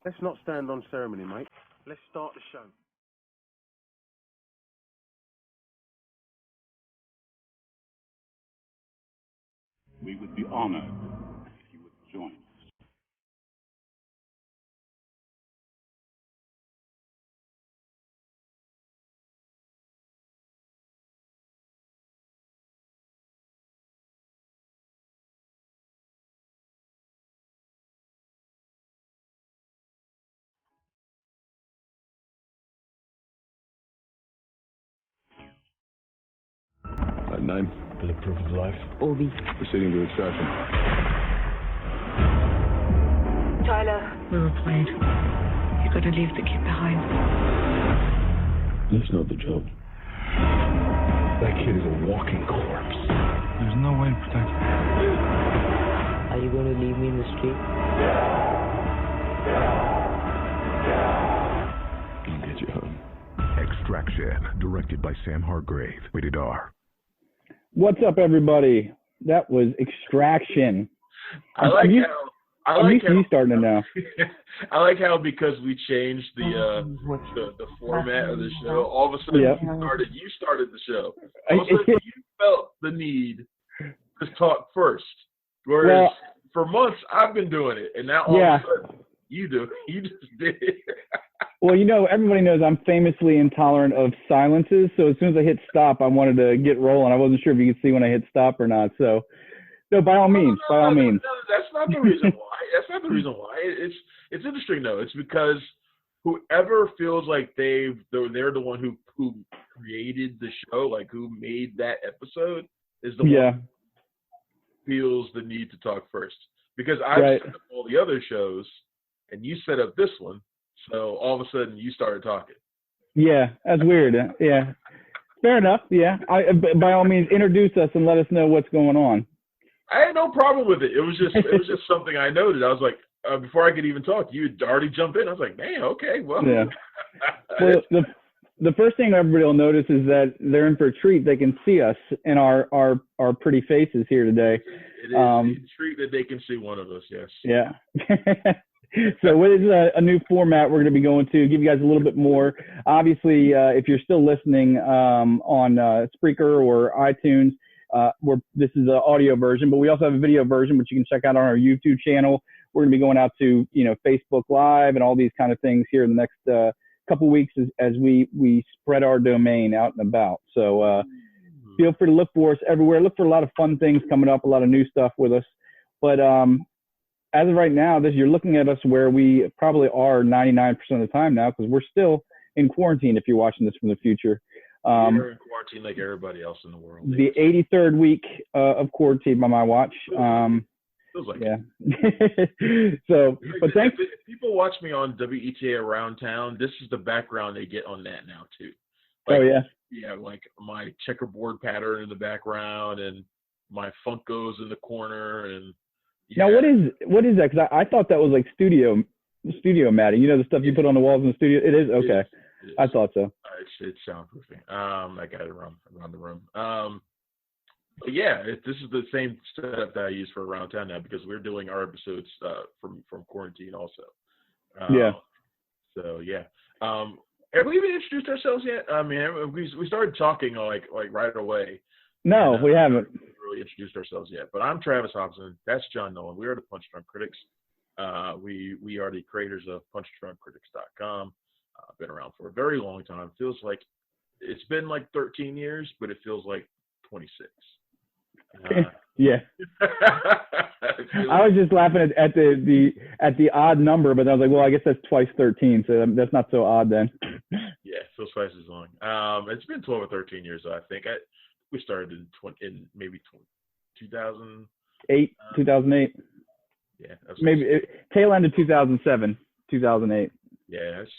Let's not stand on ceremony, mate. Let's start the show. We would be honored if you would join us. Name, for the proof of life. Obi. Proceeding to extraction. Tyler. We were played. You gotta leave the kid behind. That's not the job. That kid is a walking corpse. There's no way to protect him. Are you gonna leave me in the street? I'll get you home. Extraction, directed by Sam Hargrave. Rated R. What's up, everybody? That was Extraction. I like you starting to know. I like how because we changed the format of the show, all of a sudden you started the show. All of a sudden you felt the need to talk first, whereas for months I've been doing it, and now all of a sudden you just did it. Well, everybody knows I'm famously intolerant of silences. So as soon as I hit stop, I wanted to get rolling. I wasn't sure if you could see when I hit stop or not. So, no, by all means. No, that's not the reason why. That's not the reason why. It's interesting though. It's because whoever feels like they're the one who created the show, like who made that episode, is the one who feels the need to talk first. Because I set up all the other shows, and you set up this one. So all of a sudden you started talking. Yeah, that's weird. Yeah, fair enough. Yeah, by all means, introduce us and let us know what's going on. I had no problem with it. It was just something I noted. I was like, before I could even talk, you had already jumped in. I was like, man, okay, well. Yeah. Well, the first thing everybody will notice is that they're in for a treat. They can see us in our pretty faces here today. It is a treat that they can see one of us. Yes. Yeah. So what is a new format we're going to be going to give you guys a little bit more. Obviously, if you're still listening on Spreaker or iTunes, this is the audio version, but we also have a video version, which you can check out on our YouTube channel. We're going to be going out to, Facebook Live and all these kind of things here in the next couple of weeks as we spread our domain out and about. So feel free to look for us everywhere. Look for a lot of fun things coming up, a lot of new stuff with us. But as of right now, you're looking at us where we probably are 99% of the time now, because we're still in quarantine if you're watching this from the future. We're in quarantine like everybody else in the world. The 83rd week of quarantine by my watch. Feels like it. So, but thanks. If people watch me on WETA Around Town, this is the background they get on that now too. Like, yeah, like my checkerboard pattern in the background and my Funkos in the corner and. Yeah. Now, what is that? Because I thought that was like studio matting. The stuff you put on the walls in the studio. It is okay. It is. I thought so. It's soundproofing. I got it around the room. But yeah, this is the same setup that I use for Around Town now because we're doing our episodes from quarantine also. So yeah. Have we even introduced ourselves yet? I mean, we started talking like right away. No, we haven't really introduced ourselves yet. But I'm Travis Hopson. That's John Nolan. We are the Punch Drunk Critics. We are the creators of punchdrunkcritics.com. Been around for a very long time. Feels like it's been like 13 years, but it feels like 26. Yeah. I was just laughing at the odd number, but I was like, well, I guess that's twice 13, so that's not so odd then. Yeah, it feels twice as long. It's been 12 or 13 years, I think. We started in maybe 2008. 2008. Yeah. Maybe tail end of 2007, 2008. Yeah, that's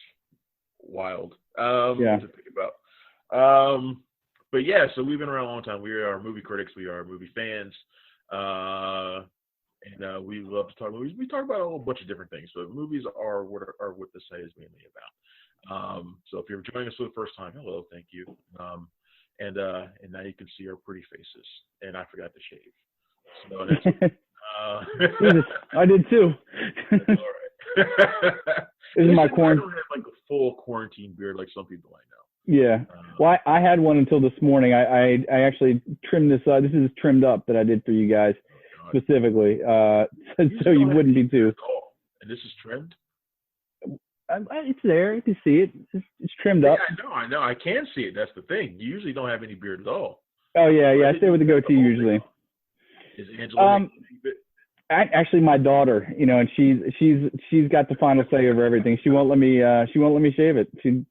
wild. To think about. But yeah, so we've been around a long time. We are movie critics. We are movie fans. And we love to talk movies. We talk about a whole bunch of different things. So movies are what the site is mainly about. So if you're joining us for the first time, hello, thank you. And now you can see our pretty faces. And I forgot to shave. So that's I did too. All right. This is my quarantine. I don't have like a full quarantine beard like some people I know. Yeah. Well, I had one until this morning. I actually trimmed this. This is trimmed up that I did for you guys specifically, so you wouldn't be too. And this is trimmed. It's there. You can see it. It's trimmed up. I know. I can see it. That's the thing. You usually don't have any beard at all. Oh yeah. I stay with the goatee usually. Is Angela? Actually, my daughter, and she's got the final say over everything. She won't let me shave it. She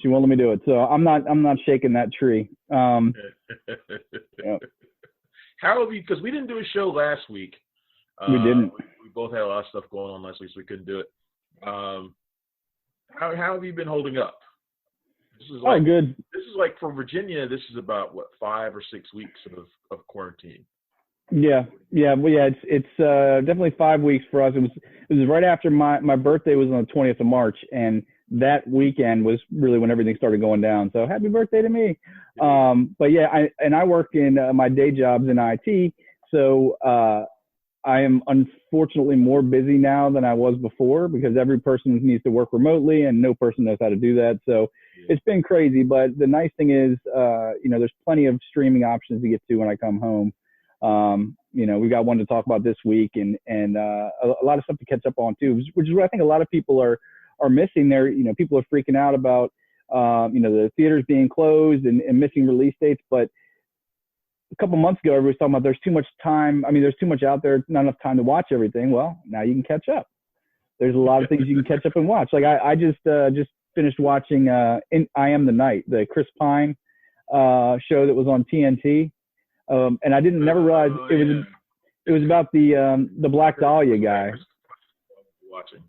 won't let me do it. So I'm not shaking that tree. How have you? Because we didn't do a show last week. We didn't. We both had a lot of stuff going on last week, so we couldn't do it. How have you been holding up? This is like, good. This is like for Virginia. This is about 5 or 6 weeks of quarantine. Yeah. Well, yeah. It's definitely 5 weeks for us. It was right after my birthday was on the 20th of March, and that weekend was really when everything started going down. So happy birthday to me. But yeah, I work in my day jobs in IT. So I am unfortunately more busy now than I was before because every person needs to work remotely and no person knows how to do that. So it's been crazy. But the nice thing is, there's plenty of streaming options to get to when I come home. We got one to talk about this week and a lot of stuff to catch up on too, which is what I think a lot of people are missing there. People are freaking out about, the theaters being closed and missing release dates. But a couple months ago, everybody was talking about there's too much time. I mean, there's too much out there, not enough time to watch everything. Well, now you can catch up. There's a lot of things you can catch up and watch. Like I just finished watching I Am the Night, the Chris Pine show that was on TNT. And I never realize it was about the Black Dahlia guy. Watching.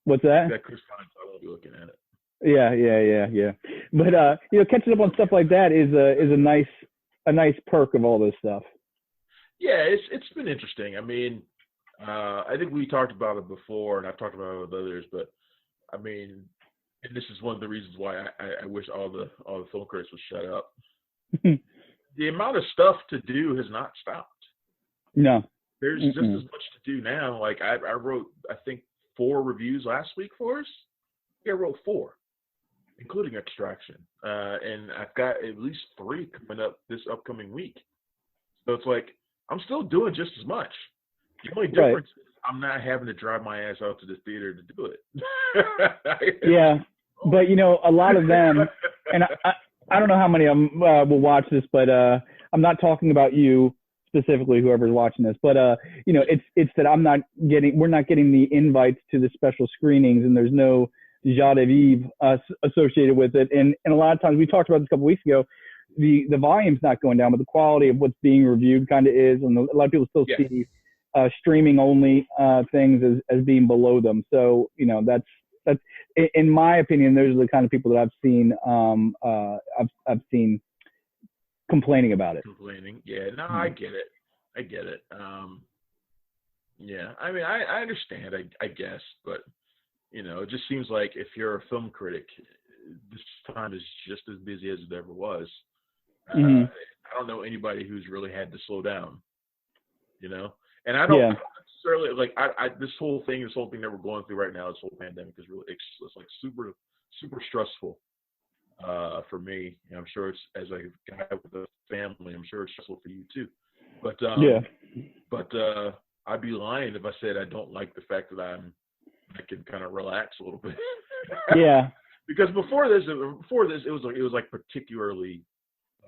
What's that? That Chris Pine, I won't be looking at it. Yeah. But catching up on stuff like that is a nice perk of all this stuff. Yeah, it's been interesting. I mean, I think we talked about it before, and I've talked about it with others. But I mean, and this is one of the reasons why I wish all the film critics would shut up. The amount of stuff to do has not stopped. No. There's just as much to do now. Like I wrote, I think 4 reviews last week for us. I wrote 4, including Extraction. And I've got at least 3 coming up this upcoming week. So it's like, I'm still doing just as much. The only difference is I'm not having to drive my ass out to the theater to do it. Yeah. But, a lot of them, and I don't know how many of them will watch this, but I'm not talking about you specifically, whoever's watching this. But, it's that we're not getting the invites to the special screenings, and there's no joie de vivre associated with it. And a lot of times, we talked about this a couple weeks ago, the volume's not going down, but the quality of what's being reviewed kind of is. And a lot of people still see streaming only things as being below them. So, that's in my opinion, those are the kind of people that I've seen complaining about it. Yeah, no, I get it. Yeah, I mean, I understand, I guess, but it just seems like if you're a film critic, this time is just as busy as it ever was. I don't know anybody who's really had to slow down, and I don't necessarily like this whole thing that we're going through right now, this whole pandemic is really it's like super stressful for me. I'm sure it's, as a guy with a family, I'm sure it's stressful for you too. But I'd be lying if I said I don't like the fact that I can kind of relax a little bit. Yeah. Because before this, it was like particularly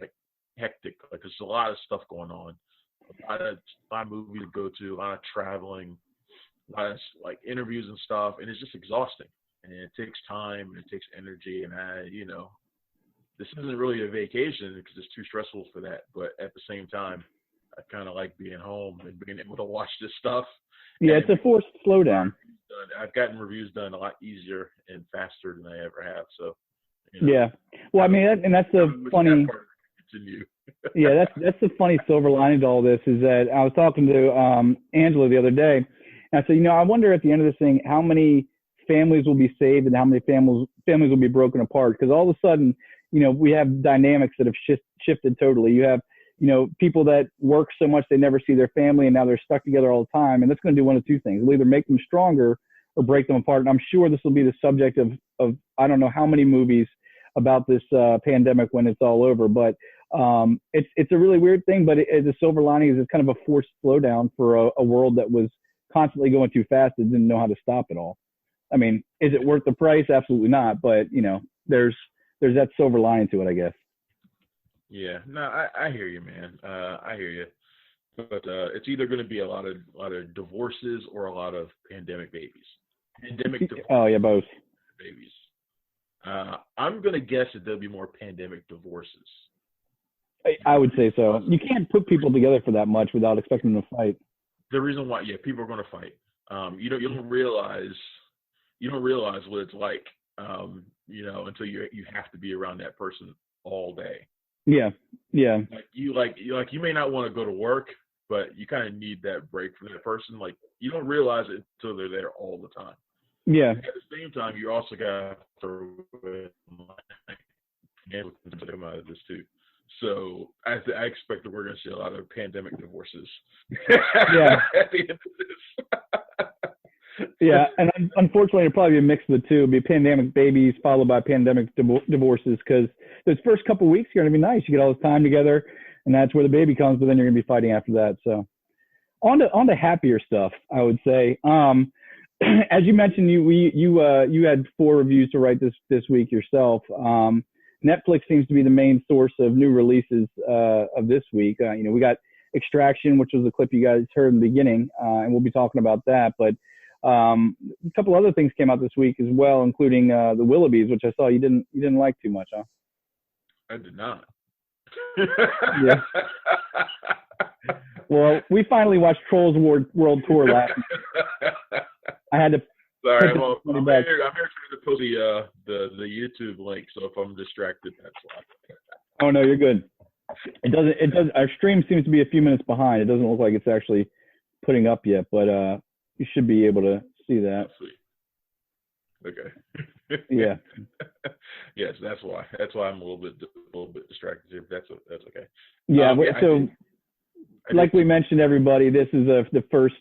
like hectic. Like there's a lot of stuff going on, a lot of movies to go to, a lot of traveling, a lot of like interviews and stuff, and it's just exhausting. And it takes time and it takes energy. And this isn't really a vacation because it's too stressful for that. But at the same time, I kind of like being home and being able to watch this stuff. Yeah, it's a forced slowdown. I've gotten reviews done a lot easier and faster than I ever have. So, yeah. Well, I mean, that's the funny. Yeah, that's the funny silver lining to all this is that I was talking to Angela the other day, and I said, I wonder at the end of this thing how many families will be saved and how many families will be broken apart, because all of a sudden, we have dynamics that have shifted totally. You have people that work so much they never see their family and now they're stuck together all the time, and that's going to do one of two things. It'll either make them stronger or break them apart. And I'm sure this will be the subject of I don't know how many movies about this pandemic when it's all over. But it's a really weird thing. But the silver lining is it's kind of a forced slowdown for a world that was constantly going too fast and didn't know how to stop it all. I mean, is it worth the price? Absolutely not. But, there's that silver lining to it, I guess. Yeah, no, I hear you, man. I hear you. But it's either going to be a lot of divorces or a lot of pandemic babies. Oh, yeah, both. Babies. I'm going to guess that there'll be more pandemic divorces. I would say so. You can't put people together for that much without expecting them to fight. The reason why, people are going to fight. You don't realize what it's like, until you have to be around that person all day. Yeah. You may not want to go to work, but you kind of need that break from that person. Like, you don't realize it until they're there all the time. Yeah. At the same time, you also got to come out of this too. So I expect that we're going to see a lot of pandemic divorces. Yeah. At the end of this. Yeah, and unfortunately, it'll probably be a mix of the two. It'll be pandemic babies followed by pandemic divorces, because those first couple of weeks are going to be nice. You get all this time together, and that's where the baby comes, but then you're going to be fighting after that. So on to happier stuff, I would say. As you mentioned, you had 4 reviews to write this week yourself. Netflix seems to be the main source of new releases of this week. We got Extraction, which was the clip you guys heard in the beginning, and we'll be talking about that. But a couple other things came out this week as well, including the Willoughbys, which I saw you didn't like too much, huh? I did not. Yeah. Well, we finally watched Trolls World Tour last night. I had to. Sorry, I'm here trying to post the YouTube link, so if I'm distracted, that's why. Oh no, you're good. It doesn't. Our stream seems to be a few minutes behind. It doesn't look like it's actually putting up yet, but you should be able to see that. Okay. Yeah. Yes, that's why. That's why I'm a little bit distracted here. That's okay. Yeah. Like we mentioned, everybody, this is the first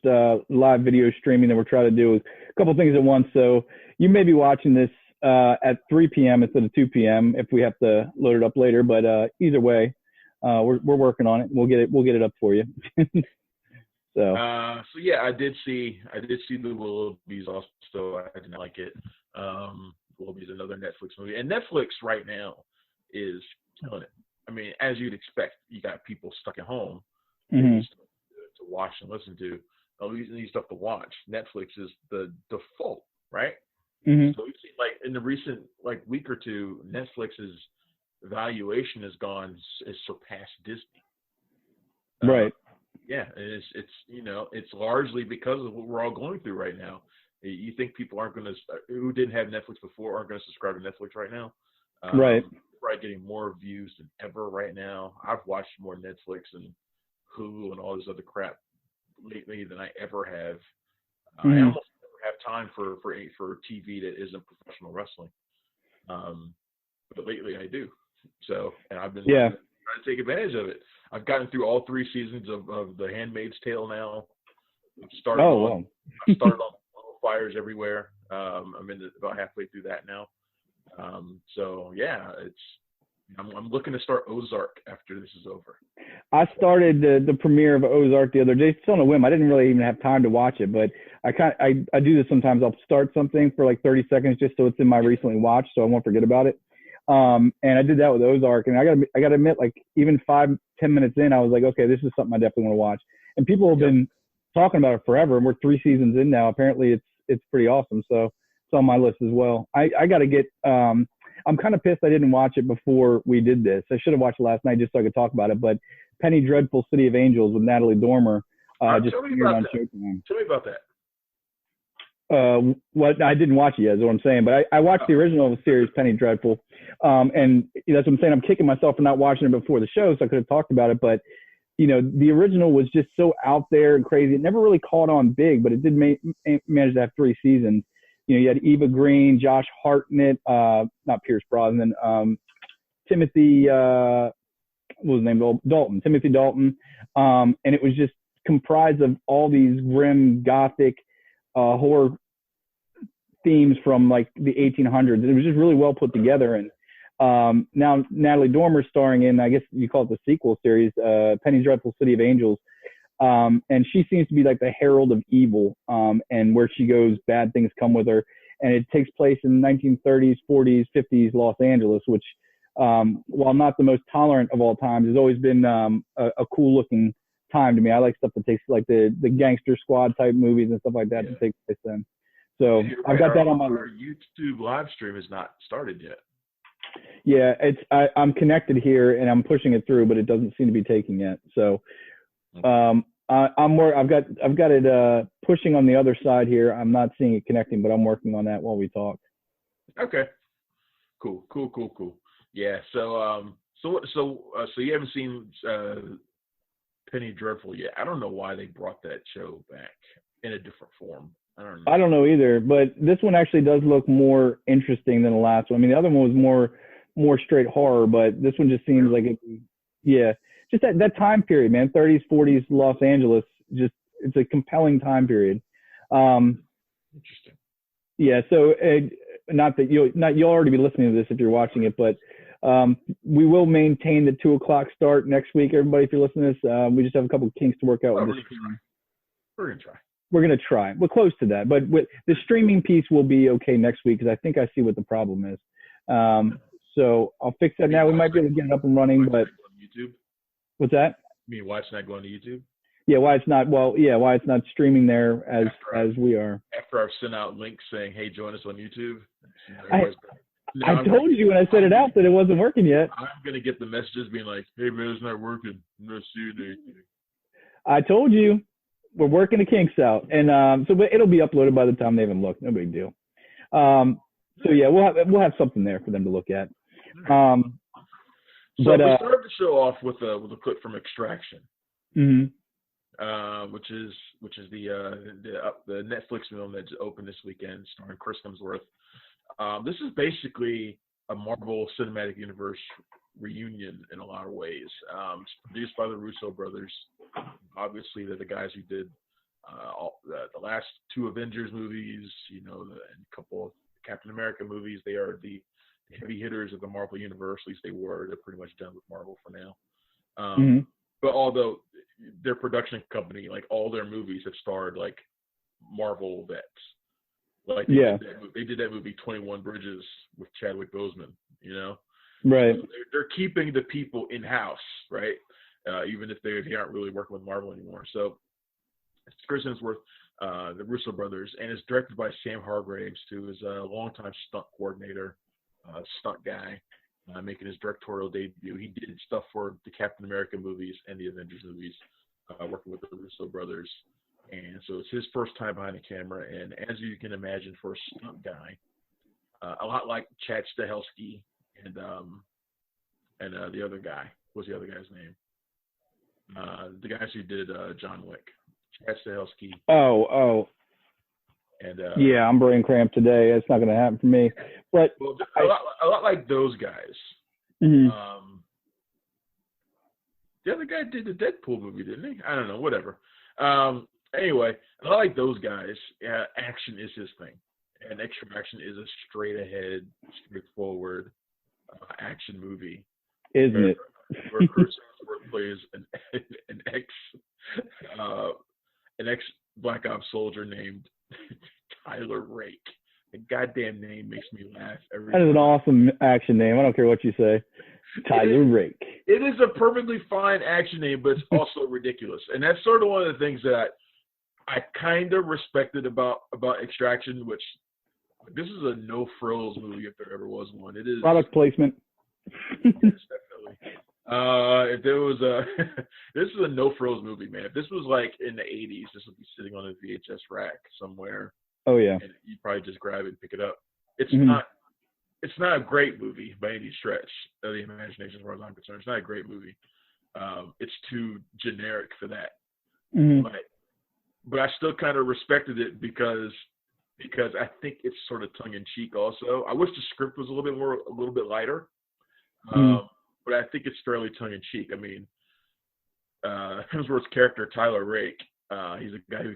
live video streaming that we're trying to do with a couple things at once. So you may be watching this at 3 p.m. instead of 2 p.m. if we have to load it up later. But either way, we're working on it. We'll get it up for you. So yeah, I did see the Willoughbys also. I didn't like it. Willoughbys, another Netflix movie, and Netflix right now is killing it. I mean, as you'd expect, you got people stuck at home. Mm-hmm. To watch and listen to, need stuff to watch. Netflix is the default, right? Mm-hmm. So we've seen, like, in the recent week or two, Netflix's valuation has surpassed Disney. Right. Yeah, and it's largely because of what we're all going through right now. You think people who didn't have Netflix before aren't going to subscribe to Netflix right now? Right. We're probably getting more views than ever right now. I've watched more Netflix and Hulu and all this other crap lately than I ever have. I almost never have time for TV that isn't professional wrestling. But lately I do. So, and I've been trying to take advantage of it. I've gotten through all 3 seasons of The Handmaid's Tale now. I started on Little Fires Everywhere. I'm about halfway through that now. So yeah, I'm looking to start Ozark after this is over. I started the premiere of Ozark the other day, still on a whim. I didn't really even have time to watch it, but I do this sometimes. I'll start something for like 30 seconds just so it's in my recently watched, so I won't forget about it. And I did that with Ozark, and I gotta admit, like, even 5-10 minutes in, I was like, okay, this is something I definitely want to watch. And people have been talking about it forever, and we're 3 seasons in now. Apparently, it's pretty awesome. So it's on my list as well. I gotta get. I'm kind of pissed I didn't watch it before we did this. I should have watched it last night just so I could talk about it. But Penny Dreadful City of Angels with Natalie Dormer just premiered on Showtime. Tell me about that. What I didn't watch it yet is what I'm saying, but I watched the original series, Penny Dreadful, and that's what I'm saying. I'm kicking myself for not watching it before the show, so I could have talked about it. But the original was just so out there and crazy. It never really caught on big, but it did manage to have 3 seasons. You had Eva Green, Josh Hartnett, not Pierce Brosnan, Timothy, what was his name? Dalton, Timothy Dalton. And it was just comprised of all these grim, gothic, horror themes from like the 1800s. It was just really well put together. And now Natalie Dormer's starring in, I guess you call it the sequel series, Penny Dreadful City of Angels. And she seems to be like the herald of evil. And where she goes, bad things come with her. And it takes place in 1930s, 40s, 50s Los Angeles, which, while not the most tolerant of all times, has always been a cool looking time to me. I like stuff that takes like the Gangster Squad type movies and stuff like that that take place then. So I've got that on my our YouTube live stream is not started yet. Yeah, I'm connected here and I'm pushing it through, but it doesn't seem to be taking yet. So I've got it pushing on the other side here. I'm not seeing it connecting, but I'm working on that while we talk. Okay. Cool. Yeah. So you haven't seen Penny Dreadful yet. I don't know why they brought that show back in a different form. I don't know either, but this one actually does look more interesting than the last one. I mean, the other one was more straight horror, but this one just seems like just that time period, man. 30s, 40s Los Angeles, just it's a compelling time period. Interesting. Yeah, so not that you'll already be listening to this if you're watching it, but we will maintain the 2:00 start next week. Everybody, if you're listening to this, we just have a couple of kinks to work out with this. We're gonna try. We're gonna try. We're close to that, but the streaming piece will be okay next week because I think I see what the problem is. So I'll fix that now. We might be able to get it up and running, but YouTube. What's that? You mean why it's not going to YouTube? Yeah, why it's not streaming there as we are. After I've sent out links saying, "Hey, join us on YouTube." I told you when I set it out that it wasn't working yet. I'm gonna get the messages being like, "Hey man, it's not working. I'm not seeing anything." I told you we're working the kinks out, and but it'll be uploaded by the time they even look. No big deal. So yeah, we'll have something there for them to look at. So we started the show off with a clip from Extraction, which is the Netflix film that opened this weekend, starring Chris Hemsworth. This is basically a Marvel Cinematic Universe reunion in a lot of ways. It's produced by the Russo brothers. Obviously, they're the guys who did the last two Avengers movies, and a couple of Captain America movies. They are the heavy hitters of the Marvel Universe. At least they were. They're pretty much done with Marvel for now. But although their production company, like all their movies have starred like Marvel vets. Like they did that movie 21 Bridges with Chadwick Boseman, Right. So they're keeping the people in house, right? Even if they aren't really working with Marvel anymore. So it's Chris Hemsworth, the Russo brothers, and it's directed by Sam Hargraves, who is a longtime stunt coordinator, stunt guy, making his directorial debut. He did stuff for the Captain America movies and the Avengers movies, working with the Russo brothers. And so it's his first time behind the camera. And as you can imagine, for a stunt guy, a lot like Chad Stahelski and the other guy. What's the other guy's name? The guys who did John Wick. Chad Stahelski. Oh. And yeah, I'm brain cramped today. It's not going to happen for me. But a lot like those guys. Mm-hmm. The other guy did the Deadpool movie, didn't he? I don't know. Whatever. Anyway, a lot like those guys, action is his thing. And Extraction is a straight-ahead, straightforward action movie. Isn't it? Where Chris Hemsworth plays an ex Black Ops soldier named Tyler Rake. The goddamn name makes me laugh every time. That is an awesome action name. I don't care what you say. Tyler Rake. It is a perfectly fine action name, but it's also ridiculous. And that's sort of one of the things that I kind of respected about Extraction, which this is a no-frills movie if there ever was one. It is product placement. Yes, definitely. If there was this is a no-frills movie, man. If this was like in the 80s, this would be sitting on a VHS rack somewhere. Oh yeah. And you'd probably just grab it and pick it up. It's Mm-hmm. It's not a great movie by any stretch of the imagination, as far as I'm concerned. It's not a great movie. It's too generic for that. Mm-hmm. But I still kind of respected it because I think it's sort of tongue in cheek. Also, I wish the script was a little bit lighter. But I think it's fairly tongue in cheek. I mean, Hemsworth's character Tyler Rake, he's a guy who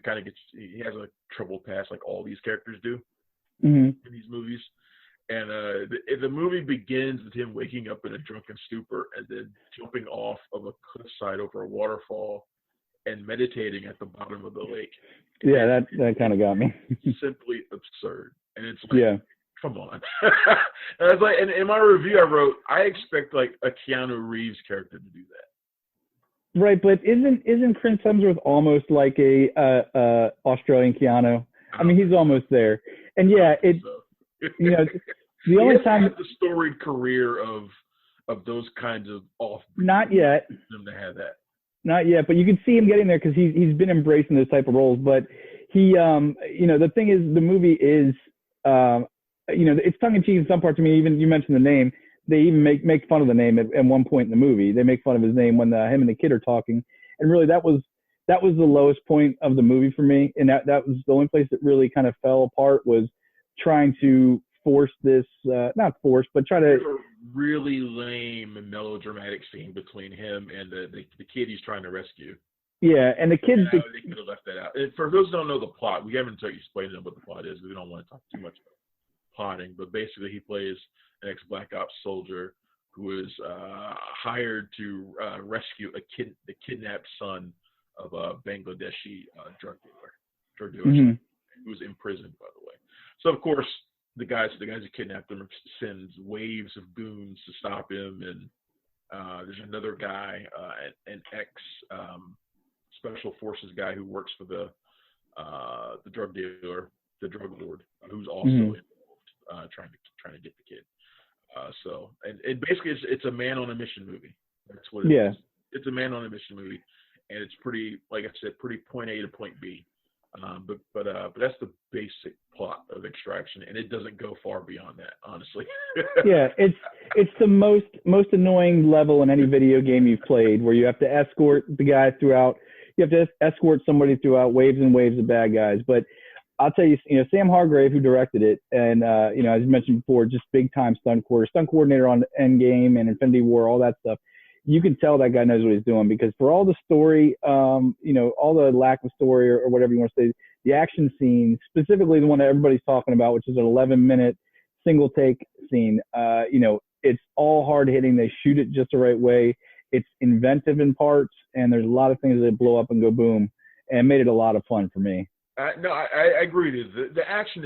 he has a troubled past like all these characters do. in these movies. And the movie begins with him waking up in a drunken stupor and then jumping off of a cliffside over a waterfall and meditating at the bottom of the lake. Yeah, that kind of got me. Simply absurd. And it's like, come on. And I was like, and in my review I wrote, I expect like a Keanu Reeves character to do that. Right, but isn't Chris Hemsworth almost like a Australian Keanu? I mean, he's almost there. And yeah, you know, the only time the storied career of those kinds of off. Not yet. Them to have that. Not yet, but you can see him getting there because he's been embracing those type of roles. But he, you know, the thing is, the movie is, you know, it's tongue in cheek in some parts. I mean, even you mentioned the name. They even make fun of the name at one point in the movie. They make fun of his name when him and the kid are talking. And really, that was the lowest point of the movie for me. And that was the only place that really kind of fell apart, was trying to force this, not force, but try to. There's a really lame and melodramatic scene between him and the kid he's trying to rescue. Yeah, and the kids. They could have left that out. And for those who don't know the plot, we haven't explained what the plot is. We don't want to talk too much about plotting, but basically he plays an ex-Black Ops soldier who is hired to rescue the kidnapped son of a Bangladeshi drug dealer, who's imprisoned, by the way. So of course the guys who kidnapped him sends waves of goons to stop him, and there's another guy, an ex special forces guy who works for the drug dealer, the drug lord, who's also involved trying to get the kid. So basically it's a man on a mission movie. That's what it is. It's a man on a mission movie, and it's pretty, like I said, pretty point A to point B. But that's the basic plot of Extraction, and it doesn't go far beyond that, honestly. Yeah, it's the most annoying level in any video game you've played, where you have to escort the guy throughout. You have to escort somebody throughout waves and waves of bad guys. But I'll tell you, Sam Hargrave, who directed it, and you know, as you mentioned before, just big time stunt coordinator on Endgame and Infinity War, all that stuff. You can tell that guy knows what he's doing, because for all the story, you know, all the lack of story or whatever you want to say, the action scene, specifically the one that everybody's talking about, which is an 11-minute single take scene, you know, it's all hard hitting. They shoot it just the right way. It's inventive in parts, and there's a lot of things that blow up and go boom, and made it a lot of fun for me. No, I agree with you. The action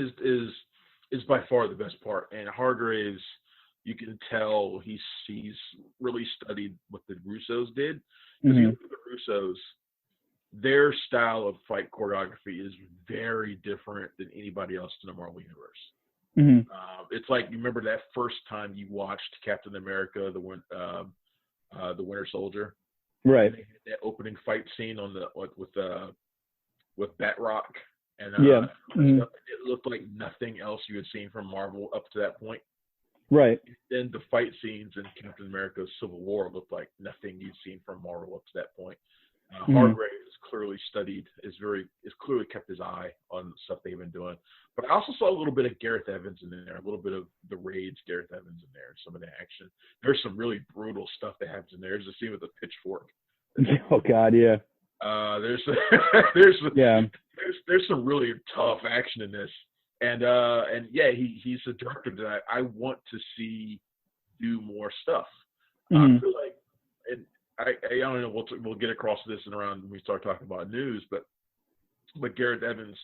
is by far the best part, and Hargraves, you can tell he's really studied what the Russos did. Because you look at the Russos, their style of fight choreography is very different than anybody else in the Marvel Universe. It's like, you remember that first time you watched Captain America, the Winter Soldier, right? They had that opening fight scene on with Batroc, and it looked like nothing else you had seen from Marvel up to that point. Right. Then the fight scenes in Captain America's Civil War looked like nothing you'd seen from Marvel up to that point. Hargrave is clearly studied, is clearly kept his eye on stuff they've been doing. But I also saw a little bit of Gareth Evans in there, a little bit of the Raid's Gareth Evans in there, some of the action. There's some really brutal stuff that happens in there. There's a scene with a pitchfork. Oh God, yeah. There's some really tough action in this. And yeah, he's a director that I want to see do more stuff. I feel like, and I don't know, we'll get across this and around when we start talking about news, but Gareth Evans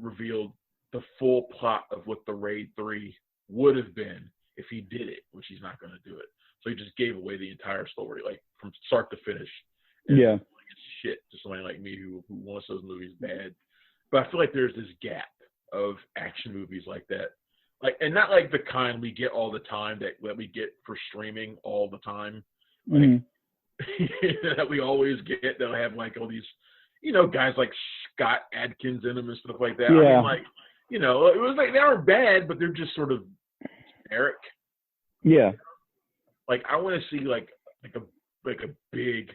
revealed the full plot of what the Raid 3 would have been if he did it, which he's not going to do it. So he just gave away the entire story, like from start to finish. And yeah. It's shit to somebody like me who wants those movies bad. But I feel like there's this gap of action movies like that. Like, and not like the kind we get all the time that we get for streaming all the time. Like, that we always get. They'll have like all these, guys like Scott Adkins in them and stuff like that. Yeah. I mean, like, it was like they aren't bad, but they're just sort of generic. Yeah. Like, I want to see like a big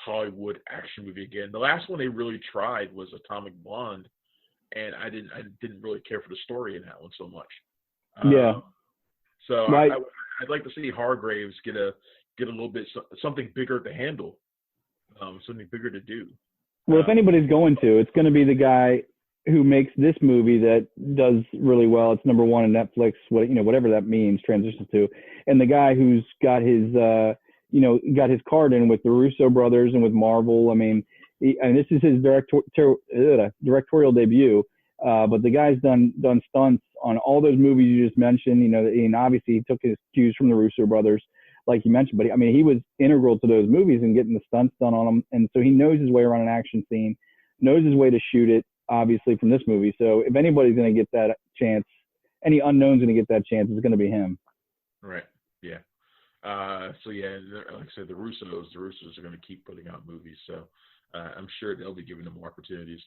Hollywood action movie again. The last one they really tried was Atomic Blonde, and I didn't really care for the story in that one so much. Yeah. So right. I'd like to see Hargraves get a little bit something bigger to handle, something bigger to do. Well, if anybody's going to, it's going to be the guy who makes this movie that does really well. It's number one on Netflix, whatever that means, transitions to. And the guy who's got his, got his card in with the Russo brothers and with Marvel. I mean, and this is his directorial debut. But the guy's done stunts on all those movies you just mentioned. And obviously he took his cues from the Russo brothers, like you mentioned. But he was integral to those movies and getting the stunts done on them. And so he knows his way around an action scene, knows his way to shoot it, obviously, from this movie. So if anybody's going to get that chance, any unknown's going to get that chance, it's going to be him. Right. Yeah. So yeah, like I said, the Russos are going to keep putting out movies. So I'm sure they'll be giving them more opportunities.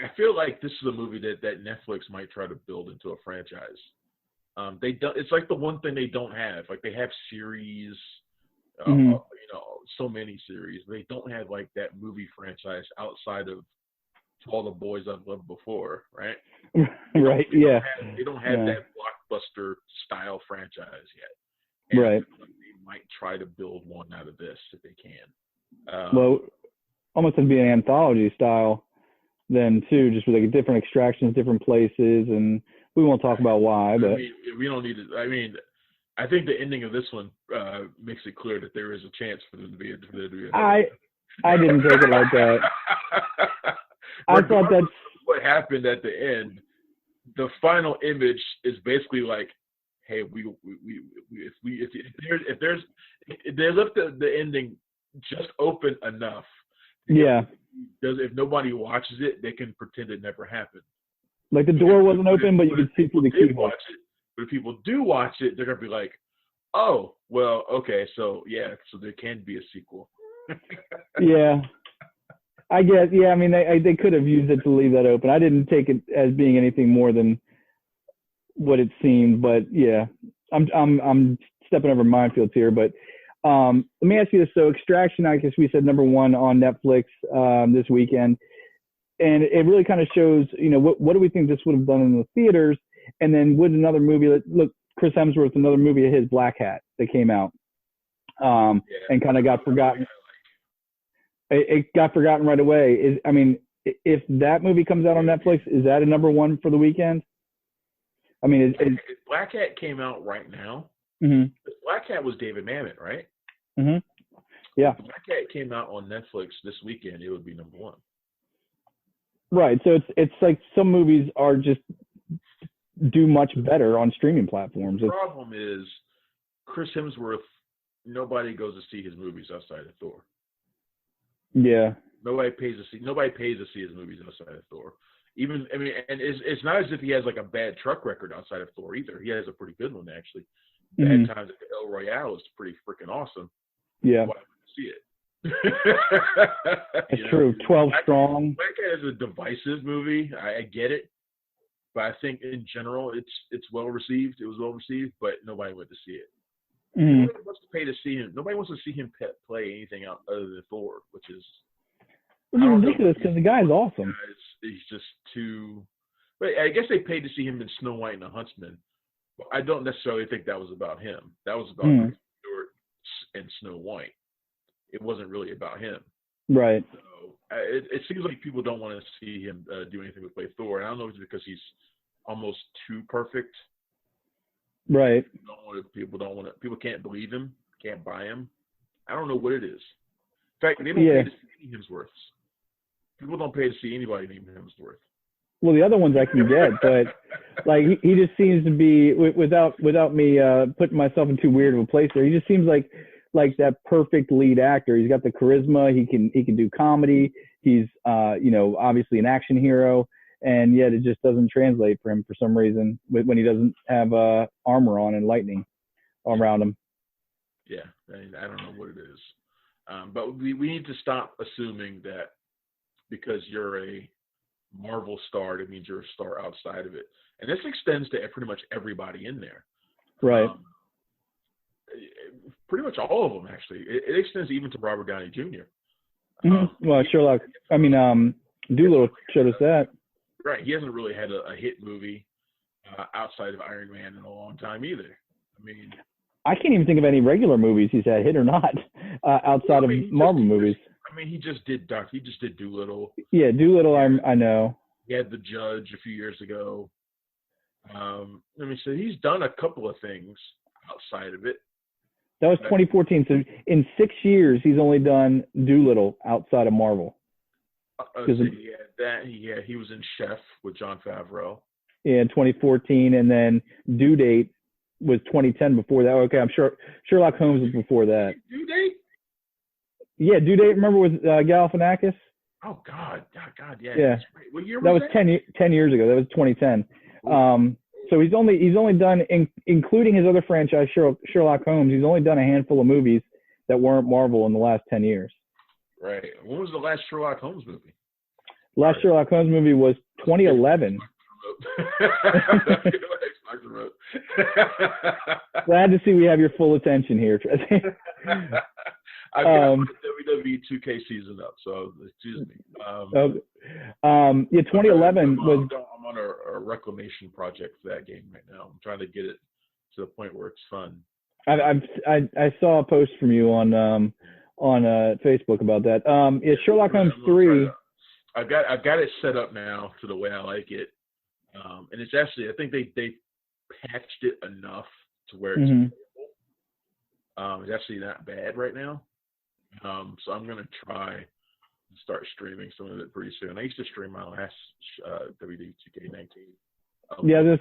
I feel like this is a movie that Netflix might try to build into a franchise. They don't. It's like the one thing they don't have. Like they have series, so many series. They don't have like that movie franchise outside of All the Boys I've Loved Before, right? Right. They don't have that blockbuster style franchise yet. And right. They might try to build one out of this if they can. Well, almost to be an anthology style then too, just with like different extractions, different places, and we won't talk about why. But we don't need to. I mean, I think the ending of this one makes it clear that there is a chance for them to be. I didn't take it like that. I thought that's what happened at the end. The final image is basically like, hey, if they left the ending just open enough. Yeah. If nobody watches it, they can pretend it never happened. Like the door wasn't open, but you could see through the keyhole. But if people do watch it, they're gonna be like, "Oh, well, okay, so there can be a sequel." Yeah, I guess. Yeah, I mean, they could have used it to leave that open. I didn't take it as being anything more than what it seemed, but yeah, I'm stepping over minefields here, but. Let me ask you this. So Extraction, I guess we said number one on Netflix this weekend. And it really kind of shows, what do we think this would have done in the theaters? And then would another movie, look, Chris Hemsworth, another movie of his, Black Hat, that came out and kind of got forgotten. It got forgotten right away. If that movie comes out on Netflix, is that a number one for the weekend? I mean, Black Hat came out right now. Mm-hmm. Black Hat was David Mamet, right? Mm-hmm. Yeah. If Black Hat came out on Netflix this weekend, it would be number one. Right. So it's like some movies are just do much better on streaming platforms. The problem is Chris Hemsworth. Nobody goes to see his movies outside of Thor. Yeah. Nobody pays to see his movies outside of Thor. And it's not as if he has like a bad track record outside of Thor either. He has a pretty good one actually. Mm-hmm. At times, El Royale is pretty freaking awesome. Yeah. Why would you see it? That's true. 12 Strong. Black Cat is a divisive movie. I get it, but I think in general it's well received. It was well received, but nobody went to see it. Mm-hmm. Nobody wants to pay to see him. Nobody wants to see him play anything out other than Thor, which is ridiculous because the guy's awesome. He's just too. But I guess they paid to see him in Snow White and the Huntsman. I don't necessarily think that was about him. That was about Stewart and Snow White. It wasn't really about him. Right. So it seems like people don't want to see him do anything but play Thor. And I don't know if it's because he's almost too perfect. Right. People can't believe him, can't buy him. I don't know what it is. In fact, they don't pay to see any Hemsworths. People don't pay to see anybody named Hemsworth. Well, the other ones I can get, but like he just seems to be without me putting myself in too weird of a place there. He just seems like that perfect lead actor. He's got the charisma. He can do comedy. He's obviously an action hero, and yet it just doesn't translate for him for some reason when he doesn't have armor on and lightning around him. Yeah, I don't know what it is, but we need to stop assuming that because you're a Marvel star, it means you're a star outside of it, and this extends to pretty much everybody in there. Right. Pretty much all of them, actually. It extends even to Robert Downey Jr. Well, Sherlock. Doolittle showed us that. Right. He hasn't really had a hit movie outside of Iron Man in a long time either. I can't even think of any regular movies he's had, hit or not, outside of Marvel movies. He just did Doolittle. Yeah, Doolittle. I know. He had The Judge a few years ago. Let me see. He's done a couple of things outside of it. That was 2014. So in 6 years, he's only done Doolittle outside of Marvel. He was in Chef with Jon Favreau. Yeah, 2014, and then Due Date was 2010 before that. Okay, I'm sure Sherlock Holmes was before that. Due Date? Yeah, Due Date, remember, with Galifianakis? Oh, God, yeah. Yeah. What year That was was 10 years ago. That was 2010. So he's only done, including his other franchise, Sherlock Holmes, he's only done a handful of movies that weren't Marvel in the last 10 years. Right. When was the last Sherlock Holmes movie? Last Sherlock Holmes movie was 2011. Glad to see we have your full attention here. I've got the WWE 2K season up, so excuse me. Yeah, 2011 was. I'm on a reclamation project for that game right now. I'm trying to get it to the point where it's fun. I saw a post from you on Facebook about that. Yeah, Sherlock Holmes 3. I've got it set up now to the way I like it, and it's actually, I think they patched it enough to where it's playable. It's actually not bad right now. So I'm gonna try and start streaming some of it pretty soon. I used to stream my last WWE 2K19. Yeah, I was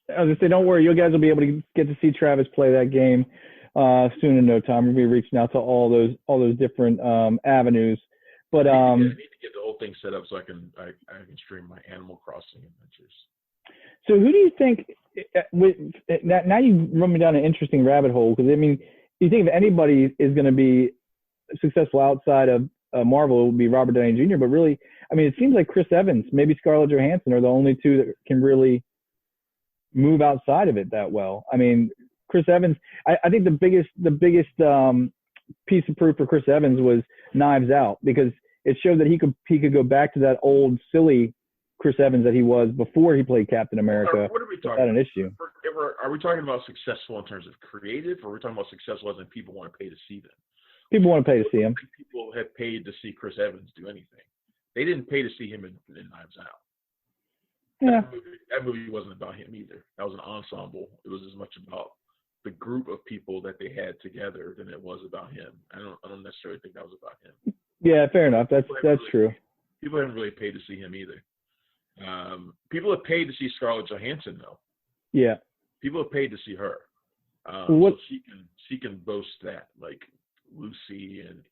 gonna say, don't worry, you guys will be able to get to see Travis play that game soon in no time. We'll be reaching out to all those different avenues. But I need to get the whole thing set up so I can stream my Animal Crossing adventures. So who do you think? Now you run me down an interesting rabbit hole, because I mean, you think if anybody is going to be successful outside of Marvel, it would be Robert Downey Jr. But really, I mean, it seems like Chris Evans, maybe Scarlett Johansson are the only two that can really move outside of it that well. I mean, Chris Evans, I think the biggest piece of proof for Chris Evans was Knives Out, because it showed that he could go back to that old silly Chris Evans that he was before he played Captain America. What are we talking without an issue? Are we talking about successful in terms of creative, or are we talking about successful as in people want to pay to see them? People want to pay to see him. People have paid to see Chris Evans do anything. They didn't pay to see him in Knives Out. Yeah. That movie wasn't about him either. That was an ensemble. It was as much about the group of people that they had together than it was about him. I don't necessarily think that was about him. Yeah, fair enough. That's true. People haven't really paid to see him either. People have paid to see Scarlett Johansson though. Yeah. People have paid to see her. So she can boast that, like Lucy and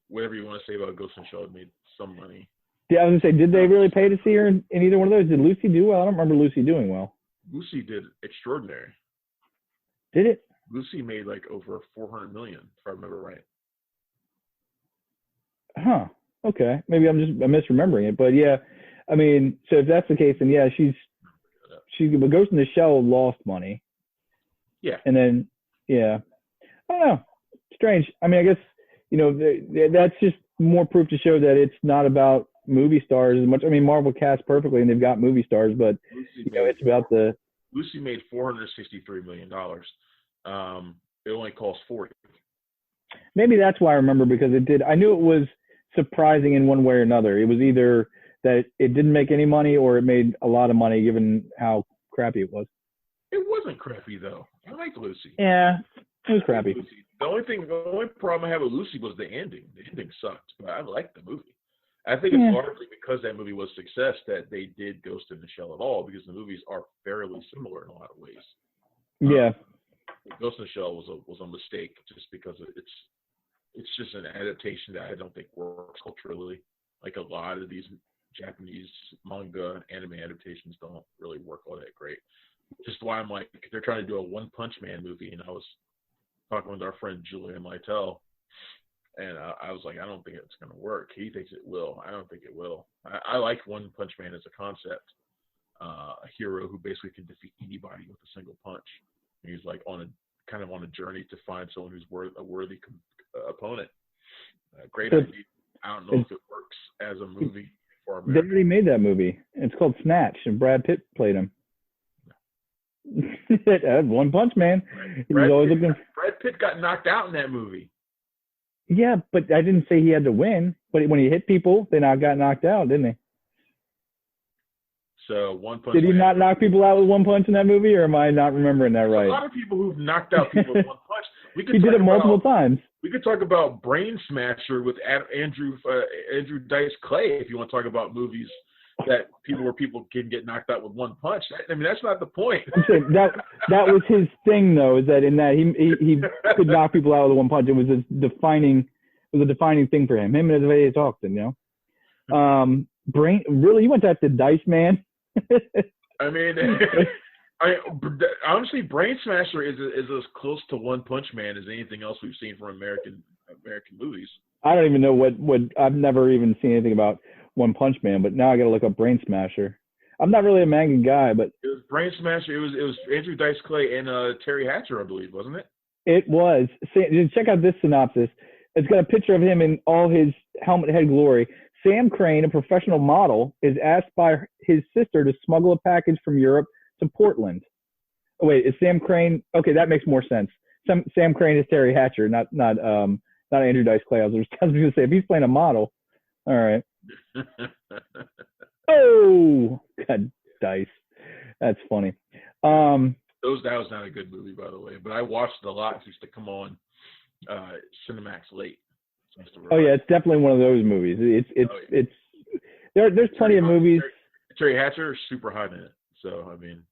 whatever you want to say about Ghost in the Shell made some money. Yeah, I was gonna say, did they really pay to see her in either one of those? Did Lucy do well? I don't remember Lucy doing well. Lucy did extraordinary. Did it? Lucy made like over $400 million, if I remember right. Huh. Okay. Maybe I'm misremembering it, but yeah. I mean, so if that's the case, then yeah, but Ghost in the Shell lost money. Yeah. And then, yeah, I don't know. Strange. I mean, I guess, that's just more proof to show that it's not about movie stars as much. I mean, Marvel cast perfectly and they've got movie stars, but it's about the. Lucy made $463 million. It only cost $40. Maybe that's why I remember, because it did. I knew it was surprising in one way or another. It was either that it didn't make any money or it made a lot of money given how crappy it was. It wasn't crappy though. I like Lucy. Yeah, it was crappy. The only problem I had with Lucy was the ending. The ending sucked, but I liked the movie. I think it's largely because that movie was a success that they did Ghost in the Shell at all, because the movies are fairly similar in a lot of ways. Yeah. Ghost in the Shell was a mistake just because it's just an adaptation that I don't think works culturally. Like a lot of these Japanese manga and anime adaptations don't really work all that great. Just why I'm like, they're trying to do a One Punch Man movie, and I was talking with our friend Julian Lytel, and I was like, I don't think it's going to work. He thinks it will. I don't think it will. I like One Punch Man as a concept. A hero who basically can defeat anybody with a single punch. And he's like on a journey to find someone who's a worthy opponent. Great idea. I don't know if it works as a movie for America. They already made that movie. It's called Snatch, and Brad Pitt played him. One Punch Man. Brad Pitt got knocked out in that movie. Yeah, but I didn't say he had to win. But when he hit people, they got knocked out, didn't they? So One Punch Did he Man. not knock people out with one punch in that movie, or am I not remembering that right? A lot of people who've knocked out people with one punch. He did it multiple times. We could talk about Brain Smasher with Andrew Dice Clay if you want to talk about movies that people can get knocked out with one punch. I mean, that's not the point. I'm saying that was his thing, though, is that in that he could knock people out with one punch. It was a defining thing for him. Him and his Hopson, you know. Really, you went after Dice Man. I mean, honestly, Brain Smasher is as close to One Punch Man as anything else we've seen from American movies. I don't even know what I've never even seen anything about One Punch Man, but now I got to look up Brain Smasher. I'm not really a manga guy, but it was Brain Smasher. It was Andrew Dice Clay and Terry Hatcher, I believe, wasn't it? It was. Check out this synopsis. It's got a picture of him in all his helmet head glory. Sam Crane, a professional model, is asked by his sister to smuggle a package from Europe to Portland. Oh, wait, is Sam Crane? Okay, that makes more sense. Sam Crane is Terry Hatcher, not Andrew Dice Clay. I was going to say, if he's playing a model, all right. Oh, God, Dice. That's funny. That was not a good movie, by the way, but I watched it a lot. It used to come on Cinemax late. Oh yeah, it's definitely one of those movies. It's there's plenty of movies. Terry Hatcher is super hot in it, so I mean.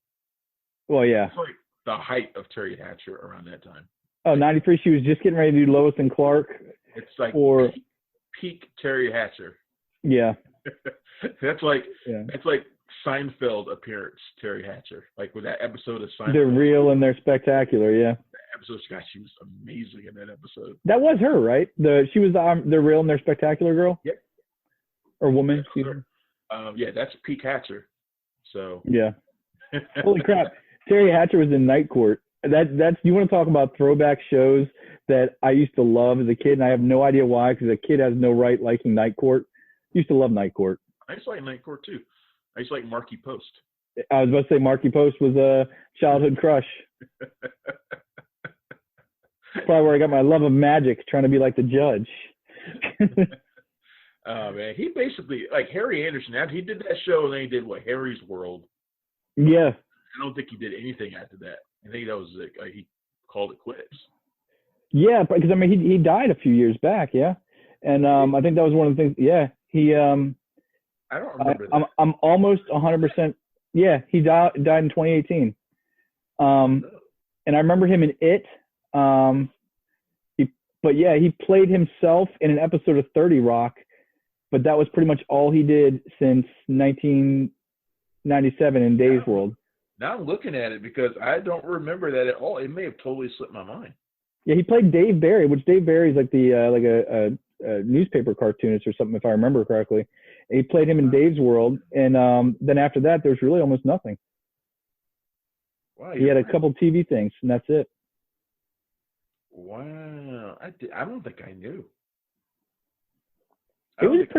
Well, yeah. It's like the height of Terry Hatcher around that time. Oh, 93. She was just getting ready to do Lois and Clark. It's like peak Terry Hatcher. Yeah. That's like Seinfeld appearance, Terry Hatcher. Like with that episode of Seinfeld. They're real and they're spectacular, yeah. That episode, gosh, she was amazing in that episode. That was her, right? She was the real and they're spectacular girl? Yep. Or woman, excuse me. Yeah, that's peak Hatcher. So. Yeah. Holy crap. Terry Hatcher was in Night Court. That's you want to talk about throwback shows that I used to love as a kid, and I have no idea why, because a kid has no right liking Night Court. Used to love Night Court. I used to like Night Court too. I used to like Marky Post. I was about to say Marky Post was a childhood crush. Probably where I got my love of magic, trying to be like the judge. Oh man, he basically like Harry Anderson. He did that show, and then he did Harry's World. Yeah. I don't think he did anything after that. I think that was it. He called it quits. Yeah, because I mean he died a few years back, yeah, and I think that was one of the things. Yeah, he. I don't remember that. I'm almost 100%. Yeah, he died in 2018. And I remember him in It. He played himself in an episode of 30 Rock, but that was pretty much all he did since 1997 in Dave's World. Now I'm looking at it because I don't remember that at all. It may have totally slipped my mind. Yeah, he played Dave Barry, which Dave Barry is like a newspaper cartoonist or something, if I remember correctly. And he played him in Dave's World, and then after that, there's really almost nothing. Wow, he had a couple TV things, and that's it. Wow, I don't think I knew. It was a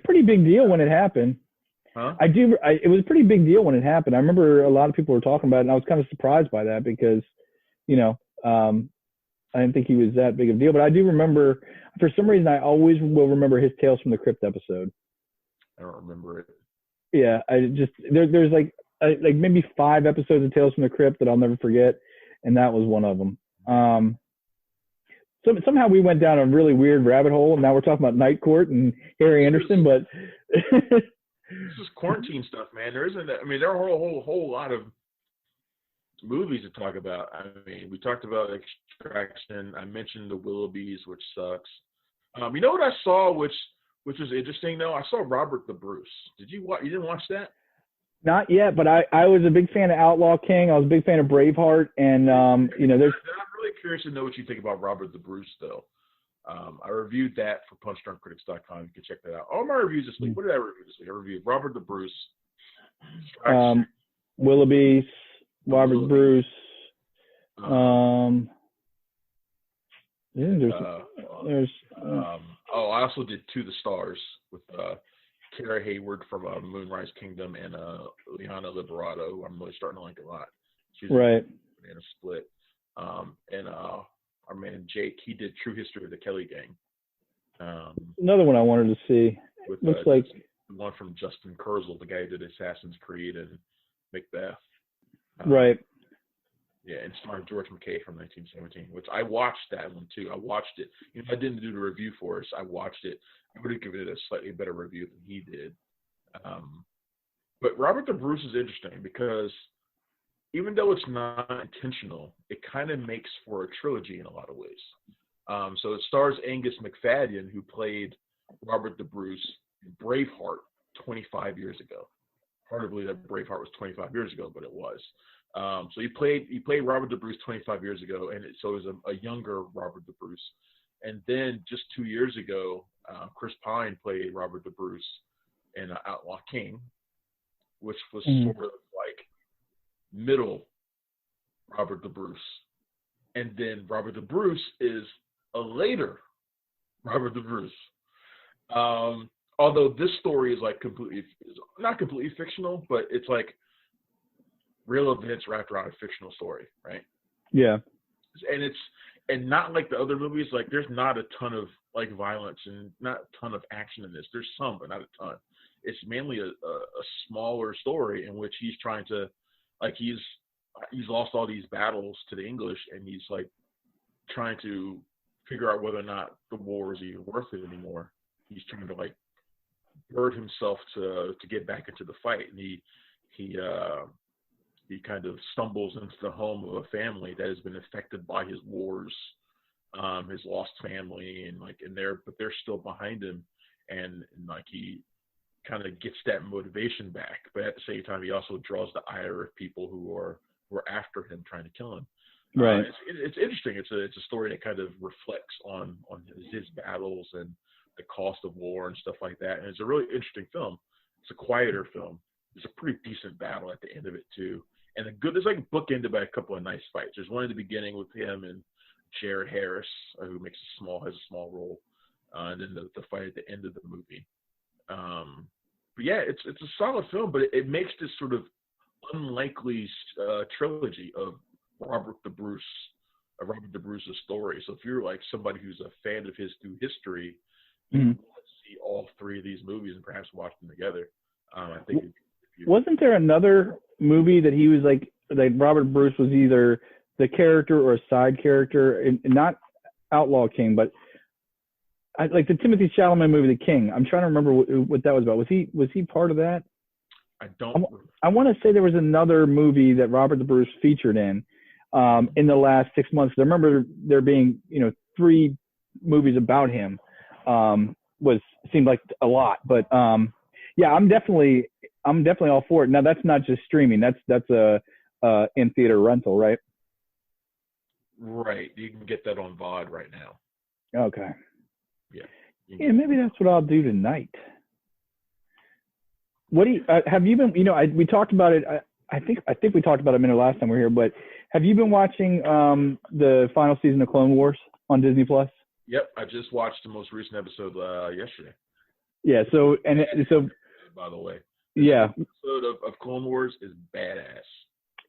pretty big deal when it happened. Huh? It was a pretty big deal when it happened. I remember a lot of people were talking about it, and I was kind of surprised by that because, I didn't think he was that big of a deal. But I do remember, for some reason, I always will remember his Tales from the Crypt episode. I don't remember it. Yeah, there's like maybe 5 episodes of Tales from the Crypt that I'll never forget, and that was one of them. So somehow we went down a really weird rabbit hole, and now we're talking about Night Court and Harry Anderson, but this is quarantine stuff, man. There are a whole lot of movies to talk about. I mean, we talked about Extraction. I mentioned The Willoughbys, which sucks. You know what I saw, which was interesting though? I saw Robert the Bruce. Did you watch? You didn't watch that? Not yet, but I was a big fan of Outlaw King. I was a big fan of Braveheart, and there's. I'm really curious to know what you think about Robert the Bruce, though. I reviewed that for punchdrunkcritics.com. You can check that out. All my reviews this week. What did I review this week? I reviewed Robert the Bruce. Willoughbys, Robert the Bruce. I also did To the Stars with Kara Hayward from Moonrise Kingdom and Liana Liberato, who I'm really starting to like a lot. She's right. In a Split. And our man Jake, he did True History of the Kelly Gang. Another one I wanted to see. Looks like one from Justin Kurzel, the guy who did Assassin's Creed and Macbeth. Right. Yeah, and starring George McKay from 1917, which I watched that one too. I watched it. If I didn't do the review for us, I watched it. I would have given it a slightly better review than he did. But Robert the Bruce is interesting because even though it's not intentional, it kind of makes for a trilogy in a lot of ways. So it stars Angus McFadden, who played Robert the Bruce in Braveheart 25 years ago. Hard to believe that Braveheart was 25 years ago, but it was. So he played Robert the Bruce 25 years ago, and so it was a younger Robert the Bruce. And then just 2 years ago, Chris Pine played Robert the Bruce in Outlaw King, which was sort of like middle Robert the Bruce. And then Robert the Bruce is a later Robert the Bruce. Although this story is like not completely fictional, but it's like real events wrapped around a fictional story, right? Yeah. And not like the other movies, like there's not a ton of like violence and not a ton of action in this. There's some, but not a ton. It's mainly a smaller story in which he's trying to, like he's lost all these battles to the English, and he's like trying to figure out whether or not the war is even worth it anymore. He's trying to like bird himself to get back into the fight, and he kind of stumbles into the home of a family that has been affected by his wars, his lost family, and they're still behind him, and like he kind of gets that motivation back, but at the same time he also draws the ire of people who are after him, trying to kill him. Right. It's interesting. It's a story that kind of reflects on his battles and the cost of war and stuff like that. And it's a really interesting film. It's a quieter film. There's a pretty decent battle at the end of it too. And it's like bookended by a couple of nice fights. There's one in the beginning with him and Jared Harris, who has a small role, and then the fight at the end of the movie. But yeah, it's a solid film, but it makes this sort of unlikely trilogy of Robert the Bruce's story. So if you're like somebody who's a fan of his through history, you want to see all three of these movies and perhaps watch them together. I think. Wasn't there another movie that he was like Robert Bruce was either the character or a side character, and not Outlaw King, but like the Timothy Chalamet movie, The King. I'm trying to remember what that was about. Was he part of that? I want to say there was another movie that Robert the Bruce featured in the last 6 months. I remember there being 3 movies about him. Seemed like a lot, but yeah, I'm definitely all for it. Now that's not just streaming. That's a in theater rental, right? Right. You can get that on VOD right now. Okay. Yeah. Yeah, maybe that's what I'll do tonight. What do you have you been? We talked about it. I think we talked about it a minute last time we were here. But have you been watching the final season of Clone Wars on Disney Plus? Yep, I just watched the most recent episode yesterday. Yeah. So by the way, yeah, episode of Clone Wars is badass.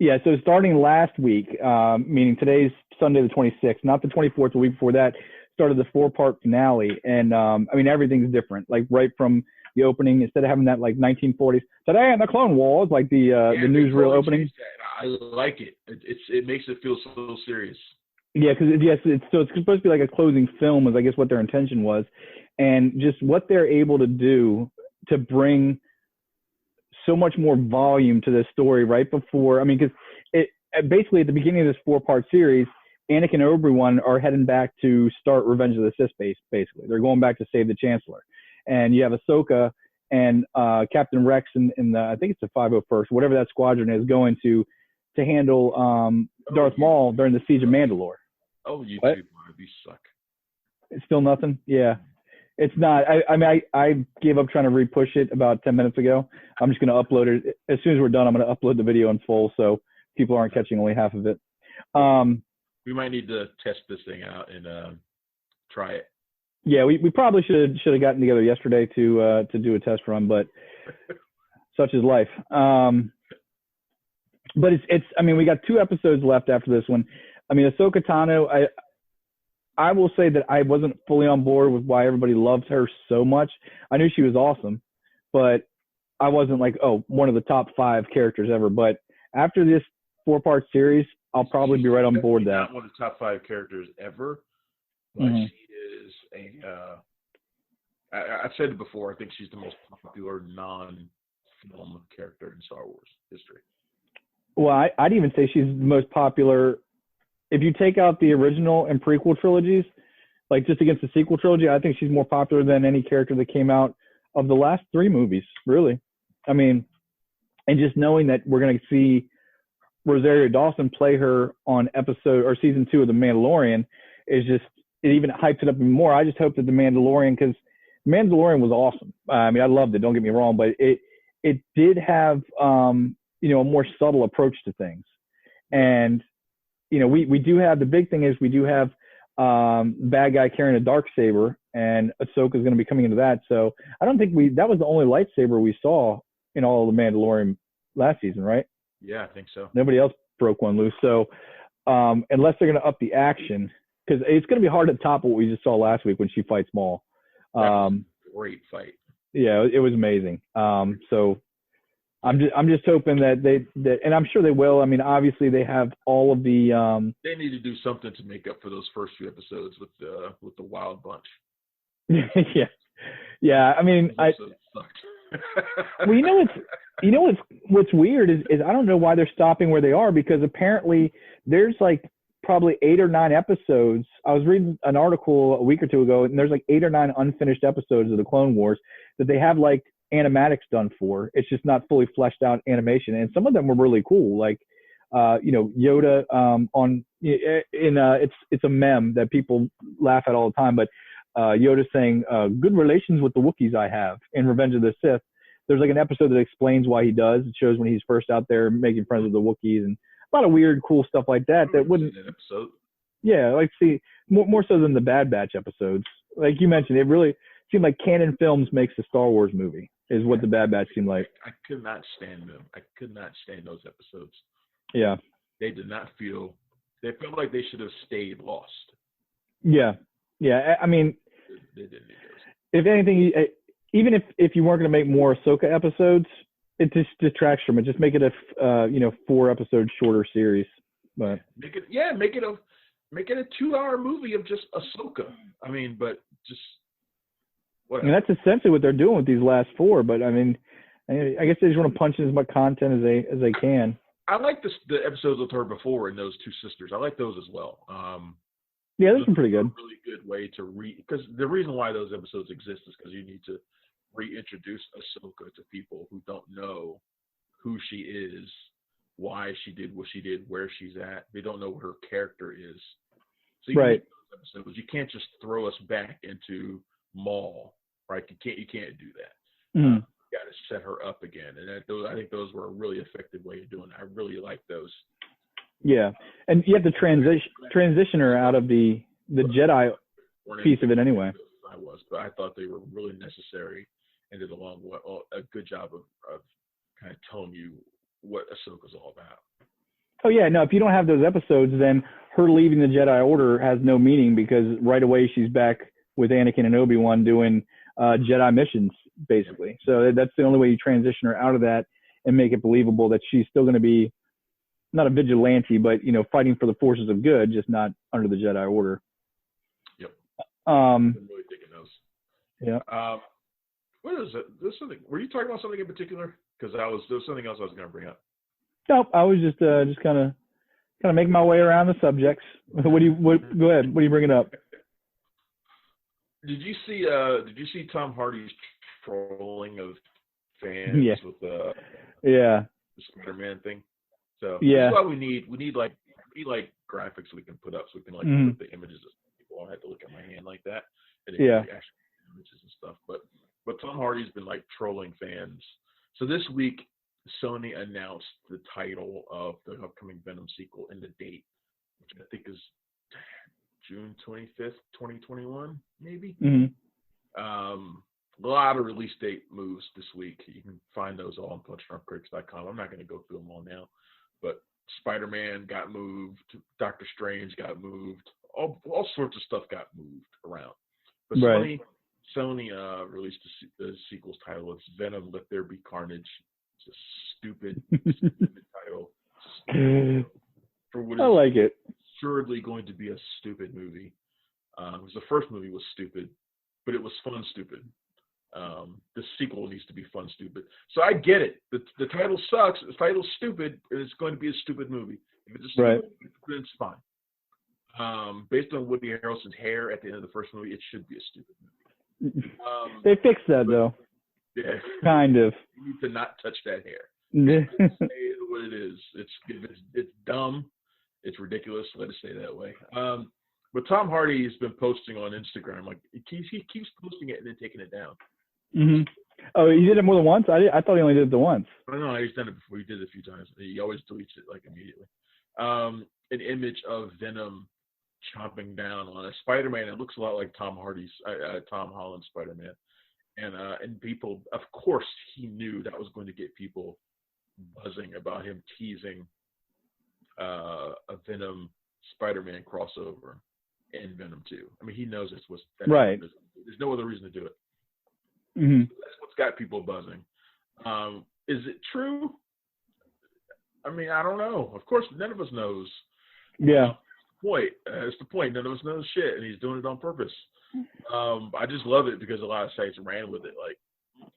Yeah. So starting last week, meaning today's Sunday the 26th, not the 24th, the week before that, started the 4-part finale, and I mean everything's different. Like right from the opening, instead of having that like 1940s today in the Clone Wars, like the newsreel opening. I like it. It makes it feel so serious. Yeah, because it's supposed to be like a closing film, was I guess what their intention was, and just what they're able to do to bring so much more volume to this story right before. I mean, because it basically at the beginning of this 4-part series, Anakin and Obi-Wan are heading back to start Revenge of the Sith. Basically, they're going back to save the Chancellor, and you have Ahsoka and Captain Rex in the I think it's the 501st, whatever that squadron is, going to handle Darth Maul during the Siege of Mandalore. Oh, you suck. It's still nothing. Yeah, it's not. I gave up trying to repush it about 10 minutes ago. I'm just going to upload it as soon as we're done. I'm going to upload the video in full so people aren't catching only half of it. We might need to test this thing out and try it. Yeah, we probably should have gotten together yesterday to do a test run, but such is life. But it's I mean, we got 2 episodes left after this one. I mean, Ahsoka Tano, I will say that I wasn't fully on board with why everybody loves her so much. I knew she was awesome, but I wasn't like, oh, one of the top 5 characters ever. But after this 4-part series, I'll probably be right on board that. Not one of the top 5 characters ever, but she is I've said it before. I think she's the most popular non-film character in Star Wars history. Well, I'd even say she's the most popular. If you take out the original and prequel trilogies, like just against the sequel trilogy, I think she's more popular than any character that came out of the last 3 movies, really. I mean, and just knowing that we're going to see Rosario Dawson play her on episode or season 2 of The Mandalorian is just, it even hypes it up even more. I just hope that The Mandalorian, because Mandalorian was awesome. I mean, I loved it. Don't get me wrong, but it did have, a more subtle approach to things. And, we do have, the big thing is we do have bad guy carrying a darksaber, and Ahsoka is going to be coming into that. So I don't think that was the only lightsaber we saw in all of The Mandalorian last season, right? Yeah, I think so. Nobody else broke one loose. So unless they're going to up the action, because it's going to be hard to top what we just saw last week when she fights Maul. That was a great fight. Yeah, it was amazing. So I'm just hoping that and I'm sure they will. I mean, obviously they have all of the. They need to do something to make up for those first few episodes with the Wild Bunch. Yeah. I mean, well, what's weird is I don't know why they're stopping where they are, because apparently there's like probably 8 or 9 episodes. I was reading an article a week or 2 ago, and there's like 8 or 9 unfinished episodes of the Clone Wars that they have like animatics done for. It's just not fully fleshed out animation, and some of them were really cool. Like, Yoda it's a meme that people laugh at all the time, but Yoda saying good relations with the Wookiees I have in Revenge of the Sith. There's like an episode that explains why he does. It shows when he's first out there making friends with the Wookiees, and a lot of weird, cool stuff like that. That wouldn't. Episode. Yeah, like see more so than the Bad Batch episodes. Like you mentioned, it really seemed like Canon Films makes a Star Wars movie. Is what the Bad Batch seemed like. I could not stand them. I could not stand those episodes. Yeah. They did not feel. They felt like they should have stayed lost. Yeah. I mean, they didn't need those. If anything, even if you weren't going to make more Ahsoka episodes, it just detracts from it. Just make it a 4-episode shorter series. But make it a 2-hour movie of just Ahsoka. I mean, but just whatever. I mean, that's essentially what they're doing with these last 4. But I mean, I guess they just want to punch in as much content as they can. I like the episodes with her before and those 2 sisters. I like those as well. Yeah, those are pretty good. A really good way to because the reason why those episodes exist is because you need to reintroduce Ahsoka to people who don't know who she is, why she did what she did, where she's at. They don't know what her character is. So you right. Those episodes. You can't just throw us back into Maul, right? You can't do that. Mm-hmm. You got to set her up again, and I think those were a really effective way of doing it. I really like those. Yeah, and you have to transition her out of the Jedi piece of it anyway. But I thought they were really necessary and did a good job of kind of telling you what Ahsoka's all about. Oh yeah, no, if you don't have those episodes, then her leaving the Jedi Order has no meaning, because right away she's back with Anakin and Obi-Wan doing Jedi missions, basically. So that's the only way you transition her out of that and make it believable that she's still going to be not a vigilante, but fighting for the forces of good, just not under the Jedi Order. Yep. I'm really digging those. Yeah. What is it? There's something. Were you talking about something in particular? Because there was something else I was going to bring up. Nope. I was just kind of making my way around the subjects. Go ahead. What are you bringing up? Did you see Tom Hardy's trolling of fans with the Spider-Man thing? So yeah, that's why we need graphics we can put up, so we can put the images. People don't have to look at my hand like that. And actual images and stuff. But Tom Hardy's been trolling fans. So this week, Sony announced the title of the upcoming Venom sequel and the date, which I think is June 25th, 2021, maybe. Mm-hmm. A lot of release date moves this week. You can find those all on PunchDrunkCritics.com. I'm not going to go through them all now, but Spider-Man got moved, Doctor Strange got moved, all sorts of stuff got moved around. But Sony released the sequel's title. It's Venom: Let There Be Carnage. It's a stupid title. For what I like it. Assuredly going to be a stupid movie. Because the first movie was stupid, but it was fun stupid. The sequel needs to be fun stupid. So I get it. The title sucks. The title's stupid, and it's going to be a stupid movie. If it's a stupid movie, then it's fine. Based on Woody Harrelson's hair at the end of the first movie, it should be a stupid movie. They fixed that though. Yeah. Kind of. You need to not touch that hair. Say what it is. It's dumb. It's ridiculous. Let it stay that way. But Tom Hardy has been posting on Instagram. Like he keeps posting it and then taking it down. Mm-hmm. Oh, he did it more than once? I thought he only did it the once. No, he's done it before. He did it a few times. He always deletes it like immediately. An image of Venom chomping down on a Spider-Man. It looks a lot like Tom Holland's Spider-Man. And people, of course, he knew that was going to get people buzzing about him teasing a Venom Spider-Man crossover in Venom 2. I mean, he knows right. There's no other reason to do it. Mm-hmm. That's what's got people buzzing. Is it true? I mean, I don't know. Of course, none of us knows. Yeah. That's the point. None of us knows shit, and he's doing it on purpose. I just love it because a lot of sites ran with it. Like,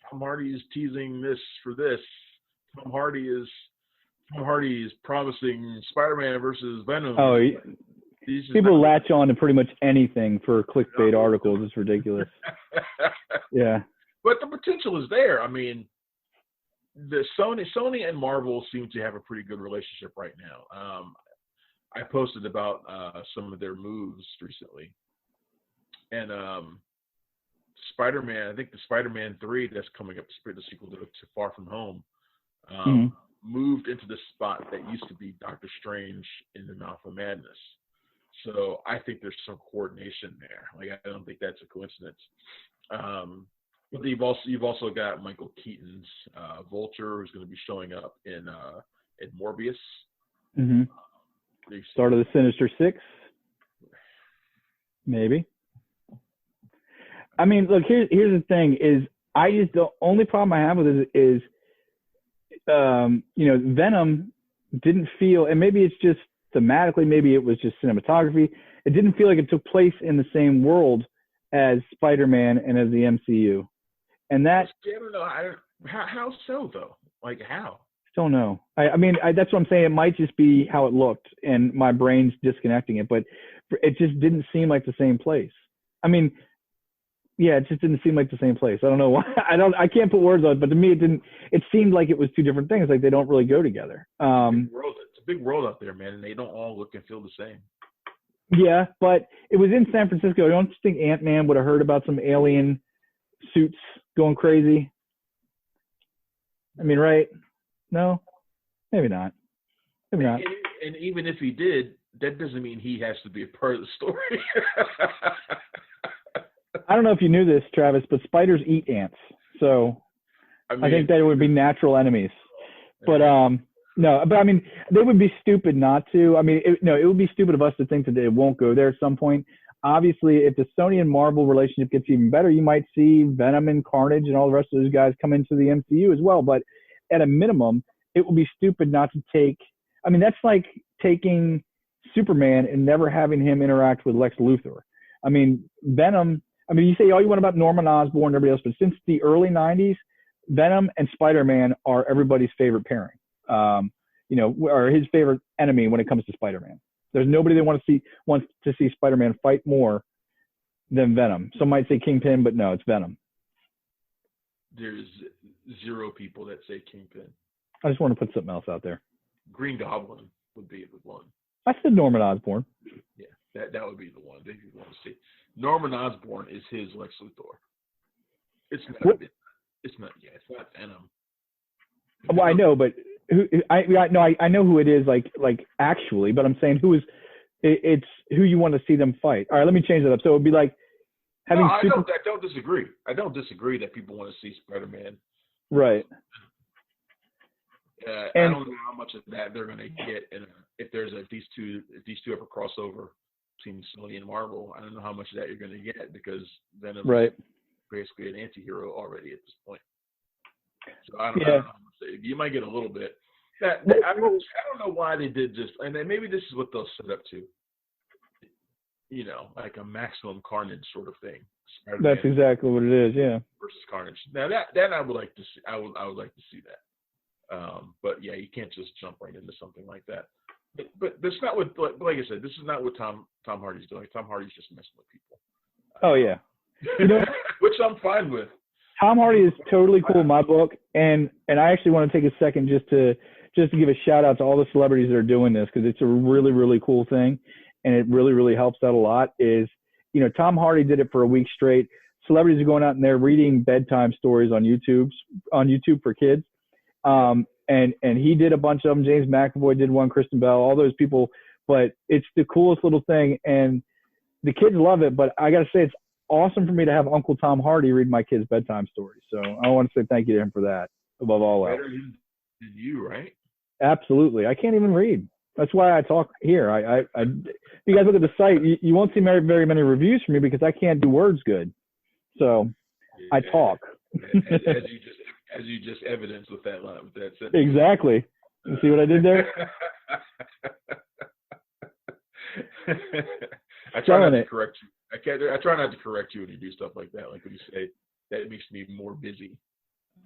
Tom Hardy is teasing this for this. Tom Hardy is promising Spider-Man versus Venom. Oh, people latch on to pretty much anything for clickbait articles. It's ridiculous. Yeah. But the potential is there. I mean, the Sony and Marvel seem to have a pretty good relationship right now. I posted about some of their moves recently. And Spider-Man, I think the Spider-Man 3 that's coming up, the sequel to Far From Home, moved into the spot that used to be Doctor Strange in the Mouth of Madness. So I think there's some coordination there. Like, I don't think that's a coincidence. But you've also got Michael Keaton's Vulture, who's going to be showing up in Morbius. Mm-hmm. Start of the Sinister Six, maybe. I mean, look, here's the thing: is the only problem I have with it is, Venom didn't feel, and maybe it's just thematically, maybe it was just cinematography. It didn't feel like it took place in the same world as Spider-Man and as the MCU, and that. I don't know. How so though? Like how? Don't know. I mean, that's what I'm saying. It might just be how it looked, and my brain's disconnecting it. But it just didn't seem like the same place. I mean, yeah, it just didn't seem like the same place. I don't know why. I can't put words on it, but to me, it didn't. It seemed like it was two different things. Like they don't really go together. It's a big world out there, man, and they don't all look and feel the same. Yeah, but it was in San Francisco. I don't think Ant-Man would have heard about some alien suits going crazy. I mean, right? No, maybe not. Maybe not. And even if he did, that doesn't mean he has to be a part of the story. I don't know if you knew this, Travis, but spiders eat ants. So I think that it would be natural enemies. But no, but I mean, they would be stupid not to. I mean, it would be stupid of us to think that it won't go there at some point. Obviously, if the Sony and Marvel relationship gets even better, you might see Venom and Carnage and all the rest of those guys come into the MCU as well. But at a minimum, it would be stupid not to take. I mean, that's like taking Superman and never having him interact with Lex Luthor. I mean, Venom. I mean, you say all you want about Norman Osborn and everybody else, but since the early '90s, Venom and Spider-Man are everybody's favorite pairing. Or his favorite enemy when it comes to Spider-Man. There's nobody that wants to see Spider-Man fight more than Venom. Some might say Kingpin, but no, it's Venom. There's zero people that say Kingpin. I just want to put something else out there. Green Goblin would be the one. I said Norman Osborn. Yeah, that would be the one that you want to see. Norman Osborn is his Lex Luthor. It's not. It's not Venom. Well, I know, but I know who it is, like actually, but I'm saying it's who you want to see them fight. All right, let me change that up. So it would be like having. No, I don't disagree. I don't disagree that people want to see Spider-Man. Right. I don't know how much of that they're going to get, and if these two ever cross over between Sony and Marvel, I don't know how much of that you're going to get because Venom. Right. basically an anti-hero already at this point. So I don't Yeah. know. You might get a little bit. I don't know why they did this, and then maybe this is what they'll set up to. You know, like a maximum carnage sort of thing. Spider-Man That's exactly what it is. Yeah. versus Carnage. Now that I would like to see. I would like to see that. But yeah, you can't just jump right into something like that. But that's not what, like I said, this is not what Tom Hardy's doing. Tom Hardy's just messing with people. Oh yeah. You know, which I'm fine with. Tom Hardy is totally cool in my book, and I actually want to take a second just to give a shout out to all the celebrities that are doing this, because it's a really, really cool thing, and it really, really helps out a lot. Is, you know, Tom Hardy did it for a week straight. Celebrities are going out and they're reading bedtime stories on YouTube for kids. And he did a bunch of them. James McAvoy did one, Kristen Bell, all those people. But it's the coolest little thing, and the kids love it. But I got to say, it's awesome for me to have Uncle Tom Hardy read my kids' bedtime stories. So I want to say thank you to him for that, above all else. Better than you, right? Absolutely. I can't even read. That's why I talk here. If you guys look at the site, you won't see very many reviews from me because I can't do words good. So I talk. As you just evidenced with that line, with that sentence. Exactly. You see what I did there? I try not to correct you. I try not to correct you when you do stuff like that. Like when you say that, it makes me more busy.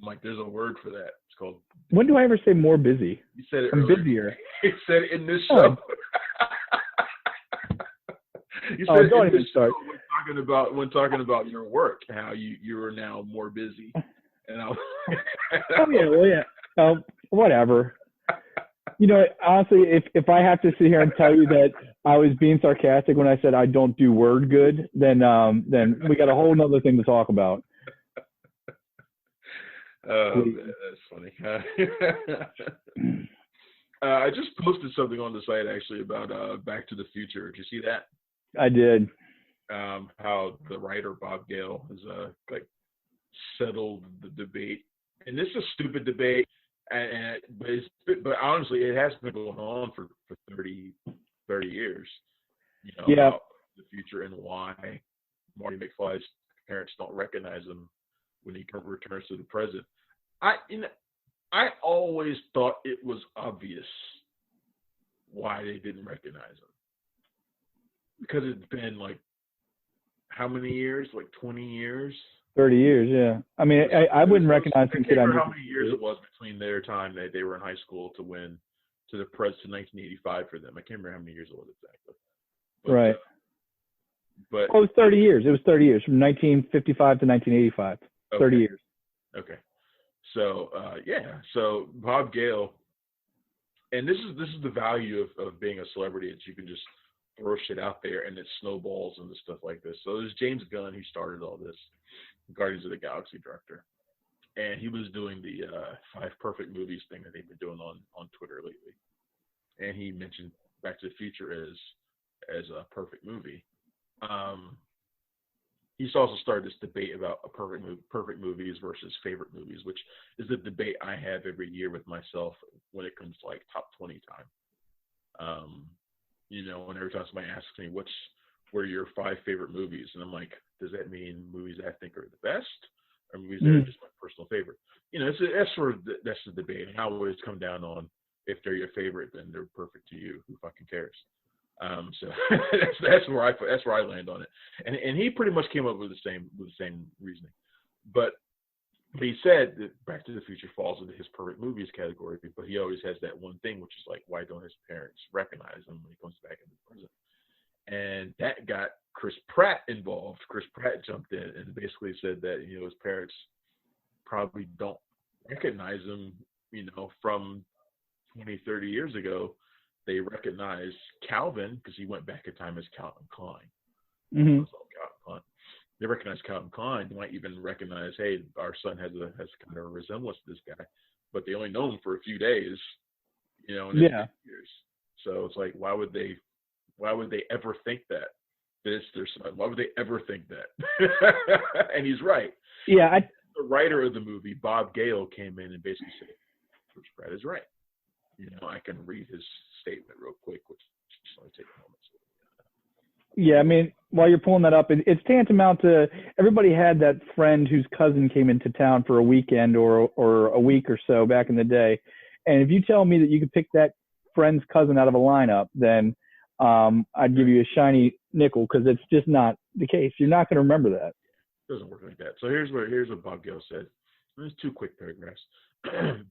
I'm like, there's a word for that. It's called. When do I ever say more busy? You said it. I'm earlier. busier. You said it in this show. You said don't in even this start. show when talking about your work, how you are now more busy. And Well, yeah. Whatever. You know, honestly, if I have to sit here and tell you that I was being sarcastic when I said I don't do word good, then we got a whole nother thing to talk about. Oh, man, that's funny. I just posted something on the site actually about Back to the Future. Did you see that? I did. How the writer Bob Gale has settled the debate, and this is a stupid debate, but honestly, it has been going on for 30 years. You know, yeah. About the future and why Marty McFly's parents don't recognize him when he returns to the present. I always thought it was obvious why they didn't recognize him, because it's been like how many years? Like 20 years. 30 years, yeah. I mean, I wouldn't recognize some kid. I can't remember how many years it was between their time that they were in high school to when to the press to 1985 for them. I can't remember how many years it was exactly. But, right. But it was 30 years. It was 30 years from 1955 to 1985. Okay. 30 years. Okay. So so Bob Gale, and this is the value of being a celebrity, that you can just throw shit out there and it snowballs into stuff like this. So there's James Gunn, who started all this, Guardians of the Galaxy director, and he was doing the 5 perfect movies thing that they've been doing on Twitter lately, and he mentioned Back to the Future as a perfect movie. He's also started this debate about perfect movies versus favorite movies, which is the debate I have every year with myself when it comes to like top 20 time. You know, when every time somebody asks me what are your 5 favorite movies, and I'm like, does that mean movies I think are the best, or movies that are just my personal favorite? You know, that's the debate, and I always come down on, if they're your favorite, then they're perfect to you. Who fucking cares? So that's where I land on it, and he pretty much came up with the same reasoning, but he said that Back to the Future falls into his perfect movies category, but he always has that one thing, which is like, why don't his parents recognize him when he comes back into the present? And that got Chris Pratt involved. Chris Pratt jumped in and basically said that, you know, his parents probably don't recognize him, you know, from 20, 30 years ago. They recognize Calvin because he went back in time as Calvin Klein. Mm-hmm. They recognize Calvin Klein. They might even recognize, hey, our son has kind of a resemblance to this guy, but they only know him for a few days, you know, in years. So it's like, why would they ever think that it's their son? Why would they ever think that? And he's right. Yeah. The writer of the movie, Bob Gale, came in and basically said, Chris Pratt is right. You know, I can read his statement real quick, which just only take a moment. Yeah, I mean, while you're pulling that up, it's tantamount to everybody had that friend whose cousin came into town for a weekend or a week or so back in the day. And if you tell me that you could pick that friend's cousin out of a lineup, then I'd give you a shiny nickel, because it's just not the case. You're not going to remember that. It doesn't work like that. So here's what Bob Gill said. There's 2 quick paragraphs.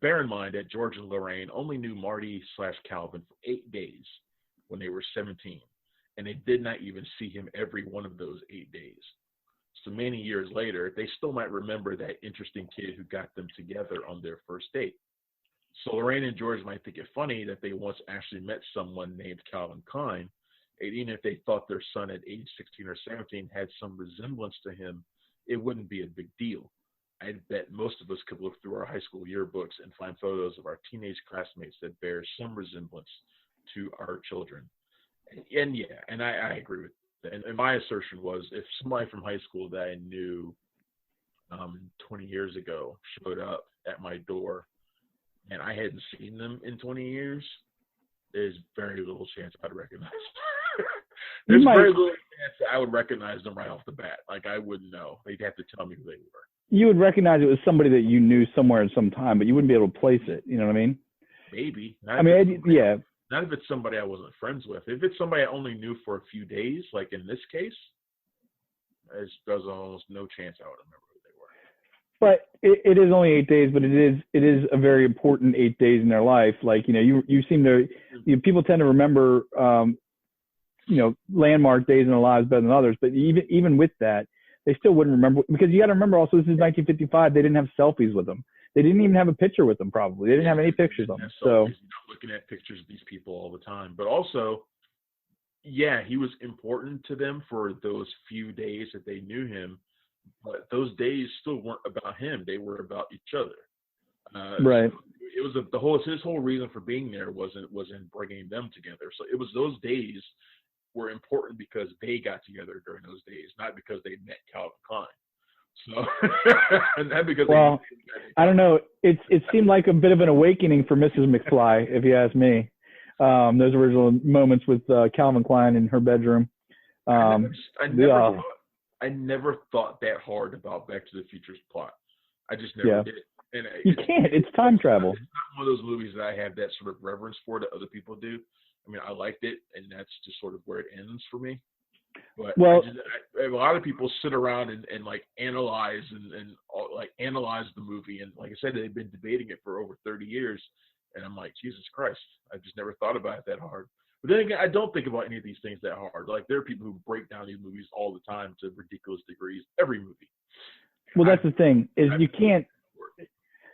Bear in mind that George and Lorraine only knew Marty/Calvin for 8 days when they were 17, and they did not even see him every one of those 8 days. So many years later, they still might remember that interesting kid who got them together on their first date. So Lorraine and George might think it funny that they once actually met someone named Calvin Klein, and even if they thought their son at age 16 or 17 had some resemblance to him, it wouldn't be a big deal. I bet most of us could look through our high school yearbooks and find photos of our teenage classmates that bear some resemblance to our children. And yeah, and I agree with that. And my assertion was, if somebody from high school that I knew 20 years ago showed up at my door and I hadn't seen them in 20 years, there's very little chance I'd recognize them. There's very little chance that I would recognize them right off the bat. Like, I wouldn't know. They'd have to tell me who they were. You would recognize it was somebody that you knew somewhere in some time, but you wouldn't be able to place it. You know what I mean? Maybe. Yeah. Not if it's somebody I wasn't friends with. If it's somebody I only knew for a few days, like in this case, there's almost no chance I would remember who they were. But it is only 8 days, but it is a very important 8 days in their life. Like, you seem to, people tend to remember, landmark days in their lives better than others. But even with that, they still wouldn't remember, because you got to remember also, this is 1955. They didn't have selfies with them. They didn't even have a picture with them, probably. They didn't have any pictures of them. So you're not looking at pictures of these people all the time. But also, yeah, he was important to them for those few days that they knew him. But those days still weren't about him. They were about each other. Right. So it was his whole reason for being there was in bringing them together. So it was those days were important because they got together during those days, not because they met Calvin Klein. So, not because I don't know. It seemed like a bit of an awakening for Mrs. McFly, if you ask me. Those original moments with Calvin Klein in her bedroom. I never thought that hard about Back to the Future's plot. I just never did. And you can't. It's time travel. It's not one of those movies that I have that sort of reverence for that other people do. I mean, I liked it, and that's just sort of where it ends for me. But a lot of people sit around and like analyze and analyze the movie, and like I said, they've been debating it for over 30 years, and I'm like, Jesus Christ, I just never thought about it that hard. But then again, I don't think about any of these things that hard. Like, there are people who break down these movies all the time to ridiculous degrees. Every movie. Well, that's the thing, is you can't.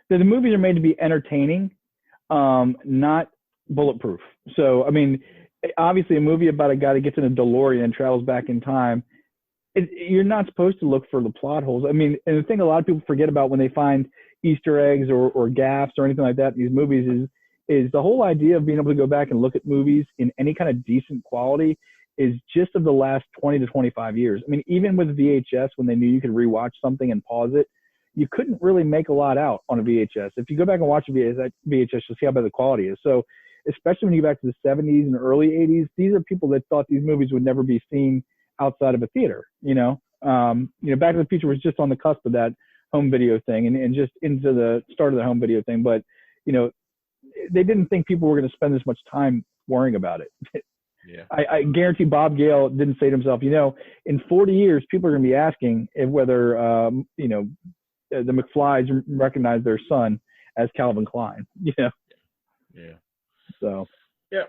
The movies are made to be entertaining, not bulletproof. So, I mean, obviously a movie about a guy that gets in a DeLorean and travels back in time, you're not supposed to look for the plot holes. I mean, and the thing a lot of people forget about when they find Easter eggs or gaffes or anything like that in these movies is the whole idea of being able to go back and look at movies in any kind of decent quality is just of the last 20 to 25 years. I mean, even with VHS, when they knew you could rewatch something and pause it, you couldn't really make a lot out on a VHS. If you go back and watch a VHS, you'll see how bad the quality is. So, especially when you go back to the 70s and early 80s, these are people that thought these movies would never be seen outside of a theater. Back to the Future was just on the cusp of that home video thing and just into the start of the home video thing. But, they didn't think people were going to spend this much time worrying about it. Yeah. I guarantee Bob Gale didn't say to himself, in 40 years, people are going to be asking whether, the McFlys recognize their son as Calvin Klein. Yeah. So. Yeah.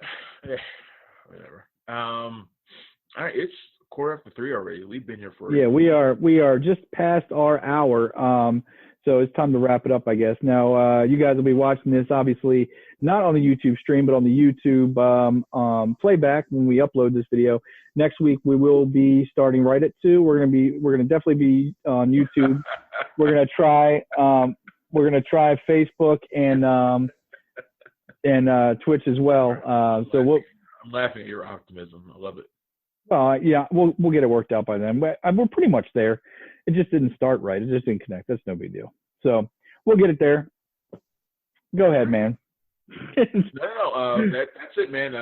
Whatever. All right, it's 3:15 already. We've been here for. Yeah, we are just past our hour. So it's time to wrap it up, I guess. Now, you guys will be watching this, obviously, not on the YouTube stream, but on the YouTube playback when we upload this video. Next week, we will be starting right at 2. We're gonna definitely be on YouTube. We're gonna try Facebook and Twitch as well. I'm laughing at your optimism. I love it. Yeah, we'll get it worked out by then. We're pretty much there. It just didn't start right. It just didn't connect. That's no big deal. So we'll get it there. Go ahead, man. That's it, man.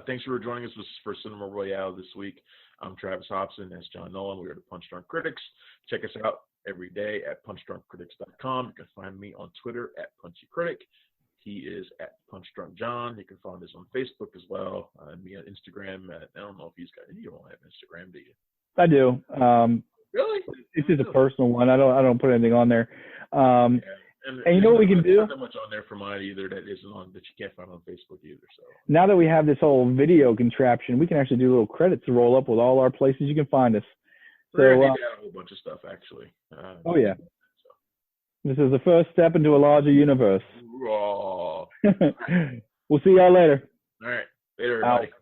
Thanks for joining us for Cinema Royale this week. I'm Travis Hopson. That's John Nolan. We are the Punch Drunk Critics. Check us out every day at punchdrunkcritics.com. You can find me on Twitter at PunchyCritic. He is at PunchDrunkJohn. You can find us on Facebook as well. Me on Instagram. I don't know if you don't have Instagram, do you? I do. Really? It's just a personal one. I don't put anything on there. And you know what we can do? Not that much on there for mine either that you can't find on Facebook either. So now that we have this whole video contraption, we can actually do little credits to roll up with all our places you can find us. We're gonna need a whole bunch of stuff actually. Oh yeah. This is the first step into a larger universe. Oh. We'll see y'all later. All right. Later, everybody.